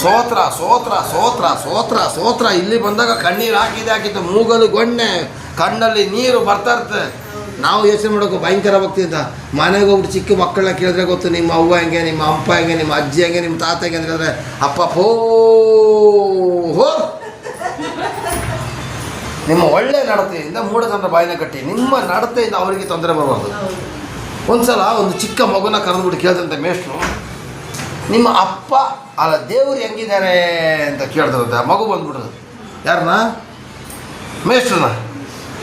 ಸೋತ್ರ ಸೋತ್ರ ಸೋತ್ರ ಸೋತ್ರ ಸೋತ್ರ. ಇಲ್ಲಿ ಬಂದಾಗ ಕಣ್ಣೀರು ಹಾಕಿದ್ದು ಮೂಗಲು ಗೊಣ್ಣೆ, ಕಣ್ಣಲ್ಲಿ ನೀರು ಬರ್ತಾ ಇರ್ತದೆ. ನಾವು ಯೋಚನೆ ಮಾಡೋಕೆ ಭಯಂಕರ ಭಕ್ತಿ ಅಂತ. ಮನೆಗೆ ಹೋಗ್ಬಿಟ್ಟು ಚಿಕ್ಕ ಮಕ್ಕಳನ್ನ ಕೇಳಿದ್ರೆ ಗೊತ್ತು, ನಿಮ್ಮ ಅವ್ವ ಹೆಂಗೆ, ನಿಮ್ಮ ಅಪ್ಪ ಹೆಂಗೆ, ನಿಮ್ಮ ಅಜ್ಜಿ ಹೆಂಗೆ, ನಿಮ್ಮ ತಾತ ಹೆಂಗೆ ಅಂತ ಹೇಳಿದ್ರೆ ಅಪ್ಪ ಹೋ. ನಿಮ್ಮ ಒಳ್ಳೆ ನಡತೆಯಿಂದ ಮೂಢ ಜನರ ಬಾಯಿನ ಕಟ್ಟಿ. ನಿಮ್ಮ ನಡತೆಯಿಂದ ಅವರಿಗೆ ತೊಂದರೆ ಬರಬಾರ್ದು. ಒಂದ್ಸಲ ಒಂದು ಚಿಕ್ಕ ಮಗುನ ಕರೆದುಬಿಟ್ಟು ಕೇಳ್ದಂತೆ ಮೇಷ್ಟ್ರು, ನಿಮ್ಮ ಅಪ್ಪ ಅಲ್ಲ ದೇವರು ಹೆಂಗಿದ್ದಾರೆ ಅಂತ ಕೇಳ್ತಾರಂತೆ. ಆ ಮಗು ಬಂದ್ಬಿಟ್ರು, ಯಾರನ್ನ? ಮೇಷ್ಟ್ರನ್ನ.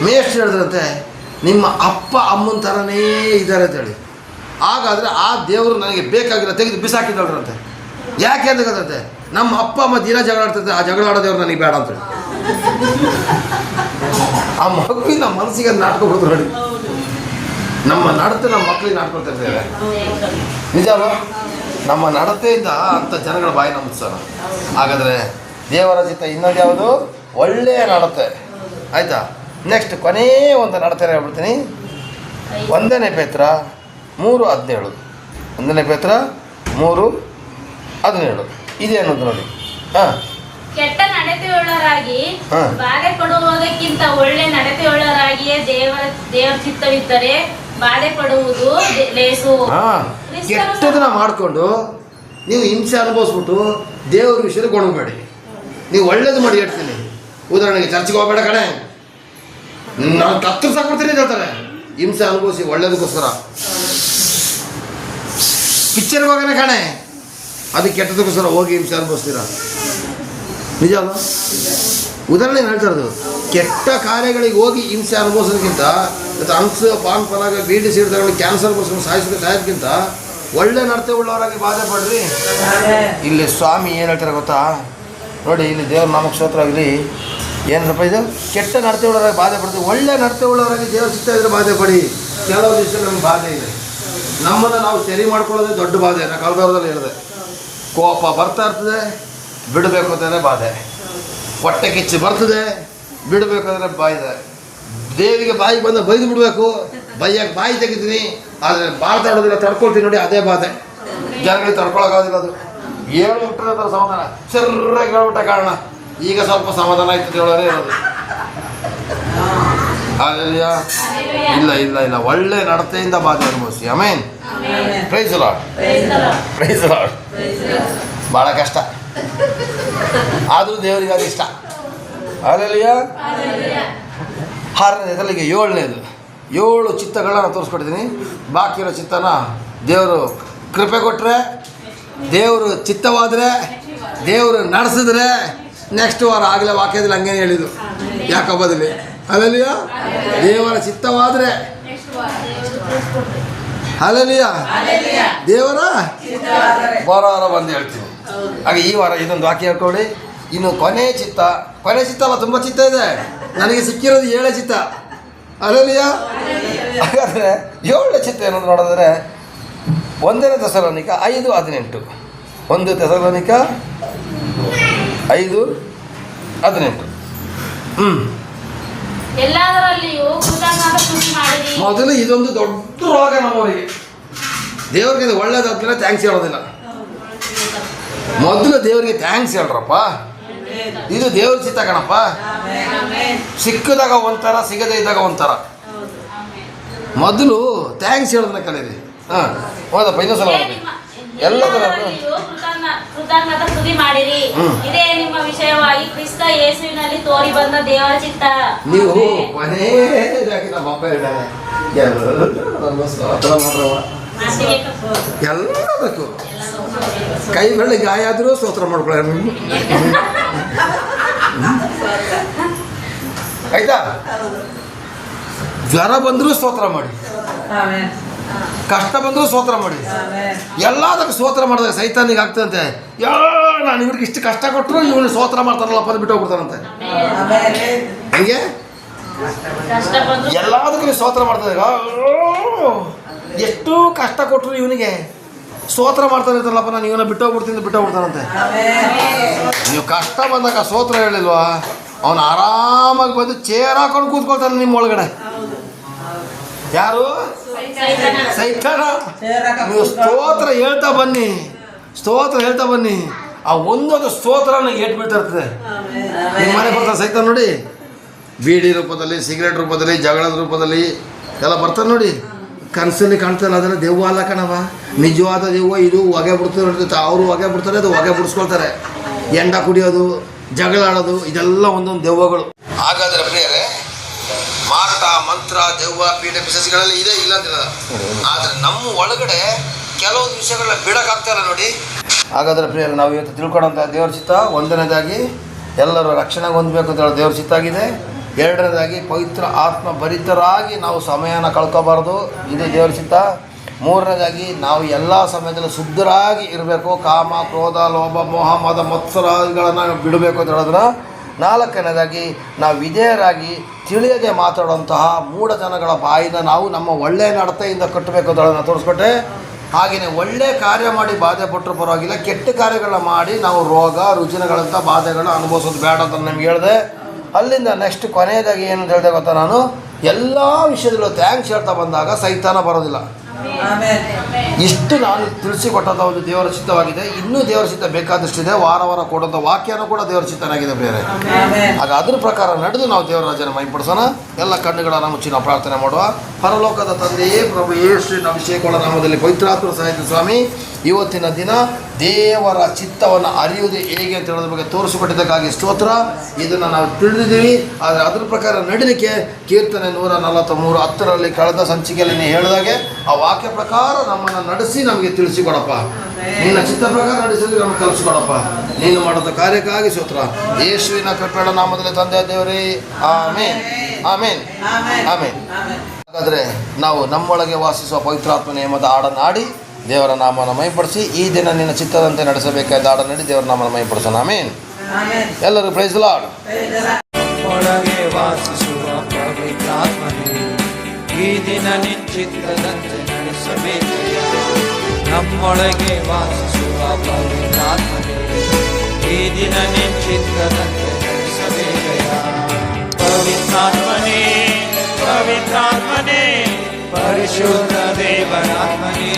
ಮೇಷ್ಟ್ರು ಹೇಳಿದ್ರಂತೆ, ನಿಮ್ಮ ಅಪ್ಪ ಅಮ್ಮನ ಥರನೇ ಇದ್ದಾರೆ ಅಂತೇಳಿ. ಹಾಗಾದರೆ ಆ ದೇವರು ನನಗೆ ಬೇಕಾಗಿಲ್ಲ, ತೆಗೆದು ಬಿಸಾಕಿದಳ್ರಂತೆ. ಯಾಕೆ ಅಂತ ಗೊತ್ತಂತೆ, ನಮ್ಮ ಅಪ್ಪ ಅಮ್ಮ ದಿನ ಜಗಳ ಆಡ್ತೈತೆ, ಆ ಜಗಳ ಆಡೋ ದೇವ್ರು ನನಗೆ ಬೇಡ ಅಂತೇಳಿ. ಆ ಮಗುವಿನ ಮನಸ್ಸಿಗೆ ಅದು ನಾಟ್ಕೊಬಿಡ್ತು ನೋಡಿ. ನಮ್ಮ ನಡತೆ ನಮ್ಮ ಮಕ್ಕಳಿಗೆ ನಾಟ್ಕೊಳ್ತಾ ಇರ್ತೇವೆ. ನಿಜ ಅಲ್ವಾ? ನಮ್ಮ ನಡತೆಯಿಂದ ಅಂಥ ಜನಗಳ ಬಾಯಿ ನಂಬಿಸ್ತಾರ. ಹಾಗಾದರೆ ದೇವರ ಚಿತ್ತ ಇನ್ನೊಂದು ಯಾವುದು? ಒಳ್ಳೆಯ ನಡತೆ. ಆಯಿತಾ? ನೆಕ್ಸ್ಟ್ ಕೊನೆಯ ಒಂದು ನಡತೆ ಹೇಳ್ಬಿಡ್ತೀನಿ. 1 ಪೇತ್ರ 3:17. 1 ಪೇತ್ರ 3:17 ಇದೆ ಅನ್ನೋದು ನೋಡಿ. ಹಾಂ, ಕೆಟ್ಟ ನಡತೆಯುಳ್ಳವರಾಗಿ ಬಾಧೆ ಪಡುವುದಕ್ಕಿಂತ ಒಳ್ಳೆ ನಡತೆಯುಳ್ಳವರಾಗಿಯೇ ದೇವರ ಚಿತ್ತವಿದ್ದರೆ ಬಾಧೆ ಪಡುವುದು ಲೇಸು. ಕೆಟ್ಟದನ್ನ ಮಾಡಿಕೊಂಡು ನೀವು ಹಿಂಸೆ ಅನುಭವಿಸ್ಬಿಟ್ಟು ದೇವ್ರ ವಿಷಯದಲ್ಲಿ ಗೊಣಗಬೇಡಿ. ನೀವು ಒಳ್ಳೇದು ಮಾಡಿ ಹೇಳ್ತೀನಿ. ಉದಾಹರಣೆಗೆ ಚರ್ಚಿಗೆ ಹೋಗಬೇಡ ಕಣೆ, ನಾನು ಕತ್ತರಿಸಾಕ್ಬಿಡ್ತೀನಿ ಅಂತ ಹೇಳ್ತಾರೆ. ಹಿಂಸೆ ಅನುಭವಿಸಿ ಒಳ್ಳೇದಕ್ಕೋಸ್ಕರ. ಪಿಕ್ಚರ್ಗೆ ಹೋಗೋಣ ಕಣೆ, ಅದಕ್ಕೆ ಕೆಟ್ಟದಕ್ಕೋಸ್ಕರ ಹೋಗಿ ಹಿಂಸೆ ಅನುಭವಿಸ್ತೀರ. ನಿಜ ಅಲ್ಲ? ಉದಾಹರಣೆ ಹೇಳ್ತಾ ಇರೋದು. ಕೆಟ್ಟ ಕಾರ್ಯಗಳಿಗೆ ಹೋಗಿ ಹಿಂಸೆ ಅನುಭವಿಸೋದಕ್ಕಿಂತ, ಅಂಶ ಪಾನ್ ಪರಾಗ ಬೀಡಿ ಸಿಡಿದಗಳು ಕ್ಯಾನ್ಸರ್ ಬರ್ಸ್ಕೊಂಡು ಸಾಯೋದಕ್ಕಿಂತ ಒಳ್ಳೆ ನಡತೆ ಉಳ್ಳವರಾಗಿ ಬಾಧೆ ಪಡ್ರಿ. ಇಲ್ಲಿ ಸ್ವಾಮಿ ಏನು ಹೇಳ್ತಾರೆ ಗೊತ್ತಾ? ನೋಡಿ ಇಲ್ಲಿ ದೇವ್ರ ನಾಮಕ್ಕೆ ಸ್ತೋತ್ರ ಆಗಲಿ. ಏನಪ್ಪ ಇದು? ಕೆಟ್ಟ ನಡತೆ ಉಳ್ಳವರಾಗಿ ಬಾಧೆ ಪಡ್ತೀವಿ. ಒಳ್ಳೆ ನಡತೆ ಉಳ್ಳವರಾಗಿ ದೇವ್ರ ಚಿತ್ತ ಇದ್ರೆ ಬಾಧೆ ಪಡಿ. ಕೆಲವು ದಿವಸ ನಮ್ಗೆ ಬಾಧೆ ಇದೆ. ನಮ್ಮನ್ನು ನಾವು ಸರಿ ಮಾಡ್ಕೊಳ್ಳೋದೇ ದೊಡ್ಡ ಬಾಧೆ. ನಾನು ಕಳೆದವ್ರದಲ್ಲಿ ಹೇಳಿದೆ, ಕೋಪ ಬರ್ತಾ ಇರ್ತದೆ, ಬಿಡಬೇಕು ಅಂತಂದರೆ ಬಾಧೆ. ಹೊಟ್ಟೆ ಕಿಚ್ಚು ಬರ್ತದೆ, ಬಿಡಬೇಕಾದ್ರೆ ಬಾಯಿದೆ. ದೇವಿಗೆ ಬಾಯಿಗೆ ಬಂದ ಬೈದು ಬಿಡಬೇಕು, ಬೈಯಕ್ಕೆ ಬಾಯಿ ತೆಗಿತೀನಿ, ಆದರೆ ಮಾತಾಡೋದಿಲ್ಲ, ತಡ್ಕೊಳ್ತೀನಿ ನೋಡಿ, ಅದೇ ಬಾಧೆ. ಜನಗಳಿಗೆ ತಡ್ಕೊಳಕ್ಕಾಗೋದಿಲ್ಲ. ಅದು ಹೇಳ್ಬಿಟ್ರೆ ಅದರ ಸಮಾಧಾನ, ಸರ್ರಾಗಿ ಹೇಳ್ಬಿಟ್ಟ ಕಾರಣ ಈಗ ಸ್ವಲ್ಪ ಸಮಾಧಾನ ಆಯ್ತು ಹೇಳೋದೇ ಇರೋದು. ಹಾಲೆಲೂಯಾ. ಇಲ್ಲ ಇಲ್ಲ ಇಲ್ಲ, ಒಳ್ಳೆ ನಡತೆಯಿಂದ ಬಾಧೆ ಅನುಭವಿಸಿ. Amen. Praise the Lord. Praise the Lord. ಭಾಳ ಕಷ್ಟ, ಆದರೂ ದೇವರಿಗೆ ಅದು ಇಷ್ಟ. ಹಾಲೆಲೂಯಾ. 6ನೇ ಇದರಲ್ಲಿಗೆ 7ನೇದು 7 ಚಿತ್ತಗಳನ್ನ ನಾನು ತೋರಿಸ್ಕೊಟ್ಟಿದ್ದೀನಿ. ಬಾಕಿ ಇರೋ ಚಿತ್ತನ ದೇವರು ಕೃಪೆ ಕೊಟ್ಟರೆ, ದೇವರು ಚಿತ್ತವಾದರೆ, ದೇವರು ನಡೆಸಿದ್ರೆ ನೆಕ್ಸ್ಟ್ ವಾರ ಆಗಲೇ ವಾಕ್ಯದಲ್ಲಿ ಹಂಗೇನೆ ಹೇಳಿದ್ದು ಯಾಕಬ್ಬದಲ್ಲಿ. ಹಾಲೆಲೂಯಾ. ದೇವರ ಚಿತ್ತವಾದರೆ, ಹಾಲೆಲೂಯಾ, ದೇವರ ವಾರ ಬಂದು ಹೇಳ್ತೀನಿ. ಹಾಗೆ ಈ ವಾರ ಇದೊಂದು ವಾಕ್ಯ ಹೇಳ್ಕೊಳ್ಳಿ. ಇನ್ನು ಕೊನೆ ಚಿತ್ತ ಅಲ್ಲ, ತುಂಬ ಚಿತ್ತ ಇದೆ. ನನಗೆ ಸಿಕ್ಕಿರೋದು 7 ಚಿತ್ತ. ಹಾಲೆಲೂಯಾ. ಹಾಗಾದರೆ 7 ಚಿತ್ತ ಏನಂತ ನೋಡಿದ್ರೆ 1 ತೆಸಲೋನಿಕ 5:18. 1 ತೆಸಲೋನಿಕ 5:18. ಎಲ್ಲದರಲ್ಲಿಯೂ ಕೃತಜ್ಞತಾ ಸ್ತುತಿ ಮಾಡಿರಿ. ಮೊದಲು ಇದೊಂದು ದೊಡ್ಡ ರೋಗ ನಮ್ಮವರಿಗೆ. ದೇವ್ರಿಗೆ ಇದು ಒಳ್ಳೇದಾದ್ಮೇಲೆ ಥ್ಯಾಂಕ್ಸ್ ಹೇಳೋದಿಲ್ಲ. ಮೊದಲು ದೇವರಿಗೆ ಥ್ಯಾಂಕ್ಸ್ ಹೇಳ್ರಪ್ಪ, ಇದು ದೇವ್ರ ಚಿತ್ತ ಕಣಪ್ಪ. ಸಿಕ್ಕಿದಾಗ ಒಂಥರ, ಸಿಗದೇ ಇದ್ದಾಗ ಒಂಥರ. ಮೊದಲು ಥ್ಯಾಂಕ್ಸ್ ಹೇಳೋದನ್ನ ಕಲೀರಿ. ಹಾಂ, ಹೌದಪ್ಪ, ಇನ್ನೊಂದು ಸಲ ಎಲ್ಲದರಲ್ಲಿಯೂ ಕೃತಜ್ಞತಾ ಸ್ತುತಿ ಮಾಡಿರಿ. ಇದೇ ನಿಮ್ಮ ವಿಷಯವಾಗಿ ಕ್ರಿಸ್ತ ಯೇಸುವಿನಲ್ಲಿ ತೋರಿ ಬಂದ ದೇವರ ಚಿತ್ತ. ನೀವು ಕೊನೆಯದಾಗಿ ನಮ್ಮ ಅಪ್ಪ ಹೇಳ್ತಾರೆ, ಎಲ್ಲದಕ್ಕೂ ಕೈ ಬೆಳ್ಳಿ ಗಾಯ ಆದರೂ ಸ್ತೋತ್ರ ಮಾಡ್ಕೊಳ್ಳ. ಆಯ್ತಾ? ಜ್ವರ ಬಂದರೂ ಸ್ತೋತ್ರ ಮಾಡಿ, ಕಷ್ಟ ಬಂದರೂ ಸ್ತೋತ್ರ ಮಾಡಿ. ಎಲ್ಲದಕ್ಕೂ ಸ್ತೋತ್ರ ಮಾಡಿದಾಗ ಸೈತಾನಿಗೆ ಆಗ್ತದಂತೆ, ನಾನು ಇವ್ರಿಗೆ ಇಷ್ಟು ಕಷ್ಟ ಕೊಟ್ಟರು ಇವನು ಸ್ತೋತ್ರ ಮಾಡ್ತಾರಲ್ಲಪ್ಪ ಅಂತ ಬಿಟ್ಟು ಹೋಗ್ಬಿಡ್ತಾರಂತೆ. ಹಂಗೆ ಎಲ್ಲದಕ್ಕೂ ಸ್ತೋತ್ರ ಮಾಡ್ತಾರೆ. ಎಷ್ಟು ಕಷ್ಟ ಕೊಟ್ಟರು ಇವನಿಗೆ ಸ್ತೋತ್ರ ಮಾಡ್ತಾನೆ ಇರ್ತಾರಲ್ಲಪ್ಪ, ನಾನು ಇವನ್ನ ಬಿಟ್ಟು ಹೋಗ್ಬಿಡ್ತಾನಂತೆ. ನೀವು ಕಷ್ಟ ಬಂದಾಗ ಸ್ತೋತ್ರ ಹೇಳಿಲ್ವಾ, ಅವನು ಆರಾಮಾಗಿ ಬಂದು ಚೇರ್ ಹಾಕೊಂಡು ಕೂತ್ಕೊಳ್ತಾನೆ ನಿಮ್ಮ ಒಳಗಡೆ. ಯಾರು? ಸೈತಾನ. ನೀವು ಸ್ತೋತ್ರ ಹೇಳ್ತಾ ಬನ್ನಿ, ಸ್ತೋತ್ರ ಹೇಳ್ತಾ ಬನ್ನಿ. ಆ ಒಂದೊಂದು ಸ್ತೋತ್ರನ ಏಟ್ ಬೀಳ್ತಾ ಇರ್ತದೆ. ನಿಮ್ಮ ಮನೆ ಬರ್ತಾರೆ ಸೈತಾನ ನೋಡಿ, ಬೀಡಿ ರೂಪದಲ್ಲಿ, ಸಿಗರೇಟ್ ರೂಪದಲ್ಲಿ, ಜಗಳದ ರೂಪದಲ್ಲಿ ಎಲ್ಲ ಬರ್ತಾರೆ ನೋಡಿ. ಕನಸಲ್ಲಿ ಕಾಣ್ತಾರಲ್ಲ, ಅದೆಲ್ಲ ದೆವ್ವ ಅಲ್ಲ ಕಣವ, ನಿಜವಾದ ದೆವ್ವ. ಇದು ಹೊಗೆ ಬಿಡ್ತಾರೆ, ಅವರು ಹೊಗೆ ಬಿಡ್ತಾರೆ, ಅದು ಹೊಗೆ ಬಿಡಿಸ್ಕೊಳ್ತಾರೆ. ಎಂಡ ಕುಡಿಯೋದು, ಜಗಳ ಆಡೋದು, ಇದೆಲ್ಲ ಒಂದೊಂದು ದೆವ್ವಗಳು. ಹಾಗಾದರೆ ಪ್ರಿಯರೇ, ಮಾಟ, ಮಂತ್ರ, ದೆವ್ವ, ಪೀಡೆ, ಪಿಶಾಚಿಗಳೆಲ್ಲ ಇದೆ, ಇಲ್ಲ ಅಂತಿರಲ್ಲ. ಆದರೆ ನಮ್ಮ ಒಳಗಡೆ ಕೆಲವೊಂದು ವಿಷಯಗಳನ್ನ ಬಿಡೋಕ್ಕಾಗ್ತಾಯಿಲ್ಲ ನೋಡಿ. ಹಾಗಾದರೆ ಪ್ರಿಯರೇ, ನಾವು ಇವತ್ತು ತಿಳ್ಕೊಳ್ಳೋಂಥ ದೇವ್ರ ಚಿತ್ತ, 1ನೇದಾಗಿ ಎಲ್ಲರೂ ರಕ್ಷಣೆ ಹೊಂದಬೇಕು ಅಂತ ಹೇಳೋ ದೇವ್ರ ಚಿತ್ತ ಆಗಿದೆ. 2ನೇದಾಗಿ ಪವಿತ್ರ ಆತ್ಮ ಭರಿತರಾಗಿ ನಾವು ಸಮಯನ ಕಳ್ಕೊಬಾರ್ದು, ಇದು ದೇವ್ರ ಚಿತ್ತ. 3ನೇದಾಗಿ ನಾವು ಎಲ್ಲ ಸಮಯದಲ್ಲೂ ಶುದ್ಧರಾಗಿ ಇರಬೇಕು, ಕಾಮ, ಕ್ರೋಧ, ಲೋಭ, ಮೋಹ, ಮದ, ಮತ್ಸರಗಳನ್ನು ಬಿಡಬೇಕು ಅಂತ ಹೇಳೋದನ್ನ. 4ನೇದಾಗಿ ನಾವು ವಿಧೇಯರಾಗಿ ತಿಳಿಯದೆ ಮಾತಾಡುವಂತಹ ಮೂಢ ಜನಗಳ ಬಾಯಿನ ನಾವು ನಮ್ಮ ಒಳ್ಳೆಯ ನಡತೆಯಿಂದ ಕಟ್ಟಬೇಕು ಅಂತ ಹೇಳೋದನ್ನ ತೋರಿಸ್ಕೊಟ್ಟೆ. ಹಾಗೆಯೇ ಒಳ್ಳೆಯ ಕಾರ್ಯ ಮಾಡಿ ಬಾಧೆ ಪಟ್ಟರು ಪರವಾಗಿಲ್ಲ, ಕೆಟ್ಟ ಕಾರ್ಯಗಳನ್ನ ಮಾಡಿ ನಾವು ರೋಗ ರುಜಿನಗಳಂಥ ಬಾಧೆಗಳನ್ನ ಅನುಭವಿಸೋದು ಬೇಡ ಅಂತ ನಿಮ್ಗೆ ಹೇಳಿದೆ. ಅಲ್ಲಿಂದ ನೆಕ್ಸ್ಟ್ ಕೊನೆಯದಾಗಿ ಏನಂತ ಹೇಳಿದೆ ಗೊತ್ತಾ, ನಾನು ಎಲ್ಲ ವಿಷಯದಲ್ಲೂ ಥ್ಯಾಂಕ್ಸ್ ಹೇಳ್ತಾ ಬಂದಾಗ ಸೈತಾನ ಬರೋದಿಲ್ಲ. ಇಷ್ಟು ನಾನು ತಿಳಿಸಿಕೊಟ್ಟಂಥ ಒಂದು ದೇವರ ಚಿತ್ತವಾಗಿದೆ. ಇನ್ನೂ ದೇವರ ಚಿತ್ತ ಬೇಕಾದಷ್ಟಿದೆ. ವಾರ ವಾರ ಕೊಡುವಂಥ ವಾಕ್ಯನೂ ಕೂಡ ದೇವರ ಚಿತ್ತನಾಗಿದೆ ಬೇರೆ. ಆಗ ಅದ್ರ ಪ್ರಕಾರ ನಡೆದು ನಾವು ದೇವರ ರಾಜ್ಯನ ಮೈಪಡಿಸೋಣ. ಎಲ್ಲ ಕಣ್ಣುಗಳನ್ನು ಮುಚ್ಚಿ ನಾವು ಪ್ರಾರ್ಥನೆ ಮಾಡುವ. ಪರಲೋಕದ ತಂದೆಯೇ, ಪ್ರಭು ಯೇಸುವಿನ ಅಭಿಷೇಕಗಳ ನಾಮದಲ್ಲಿ ಪವಿತ್ರಾತ್ಮ ಸಹಾಯ ಸ್ವಾಮಿ, ಇವತ್ತಿನ ದಿನ ದೇವರ ಚಿತ್ತವನ್ನು ಅರಿಯುವುದು ಹೇಗೆ ಅಂತ ಹೇಳೋದ್ರ ಬಗ್ಗೆ ತೋರಿಸಿಕೊಟ್ಟಿದ್ದಕ್ಕಾಗಿ ಸ್ತೋತ್ರ. ಇದನ್ನು ನಾವು ತಿಳಿದಿದ್ದೀವಿ, ಆದರೆ ಅದ್ರ ಪ್ರಕಾರ ನಡೀಲಿಕ್ಕೆ ಕೀರ್ತನೆ 143:10 ಕಳೆದ ಸಂಚಿಕೆಯಲ್ಲಿ ನೀವು ಹೇಳಿದಾಗೆ ಆ ವಾಕ್ಯ ಪ್ರಕಾರ ನಮ್ಮನ್ನು ನಡೆಸಿ ನಮಗೆ ತಿಳಿಸಿಕೊಡಪ್ಪ. ನಿನ್ನ ಚಿತ್ತ ಪ್ರಕಾರ ನಡೆಸಿದ್ರೆ ನಮಗೆ ಕಲಿಸಿಕೊಡಪ್ಪ. ನೀನು ಮಾಡೋದ ಕಾರ್ಯಕ್ಕಾಗಿ ಸ್ತೋತ್ರ. ಯೇಸುವಿನ ಕೃಪೆಯ ನಾಮದಲ್ಲಿ ತಂದೆ ದೇವರೇ, ಆಮೇನ್, ಆಮೇನ್, ಆಮೇನ್. ಹಾಗಾದರೆ ನಾವು ನಮ್ಮೊಳಗೆ ವಾಸಿಸುವ ಪವಿತ್ರಾತ್ಮ ನೇಮದ ಹಾಡನ್ನು ಹಾಡಿ ದೇವರ ನಾಮನ ಮಹಿಪಡಿಸಿ ಈ ದಿನ ನಿನ್ನ ಚಿತ್ತದಂತೆ ನಡೆಸಬೇಕಾದ ಹಾಡನ್ನು ನೀಡಿ ದೇವರ ನಾಮನ ಮಹಿಪಡಿಸೋಣ. ಆಮೇನ್. ಆಮೆನ್. ಎಲ್ಲರೂ ಪ್ರೈಸ್ ಲಾರ್ಡ್. ಒಳಗೆ ವಾಸಿಸುವ ಪವಿತ್ರಾತ್ಮನೇ, ಈ ದಿನ ನಿಶ್ಚಿತ್ತದಂತೆ ನಡೆಸಬೇಕಯ್ಯ. ನಮ್ಮೊಳಗೆ ವಾಸಿಸುವ ಪವಿತ್ರಾತ್ಮನೇ, ಈ ದಿನ ನಿಶ್ಚಿತ್ತದಂತೆ ನಡೆಸಬೇಕಯ್ಯ. ಪವಿತ್ರಾತ್ಮನೇ, ಪವಿತ್ರಾತ್ಮನೇ, ಪರಿಶುದ್ಧ ದೇವರಾತ್ಮನೇ,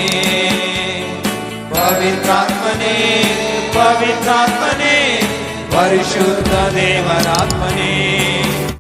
ಪವಿತ್ರಾತ್ಮನೇ, ಪವಿತ್ರಾತ್ಮನೇ, ಪರಿಶುದ್ಧ ದೇವರಾತ್ಮನೇ.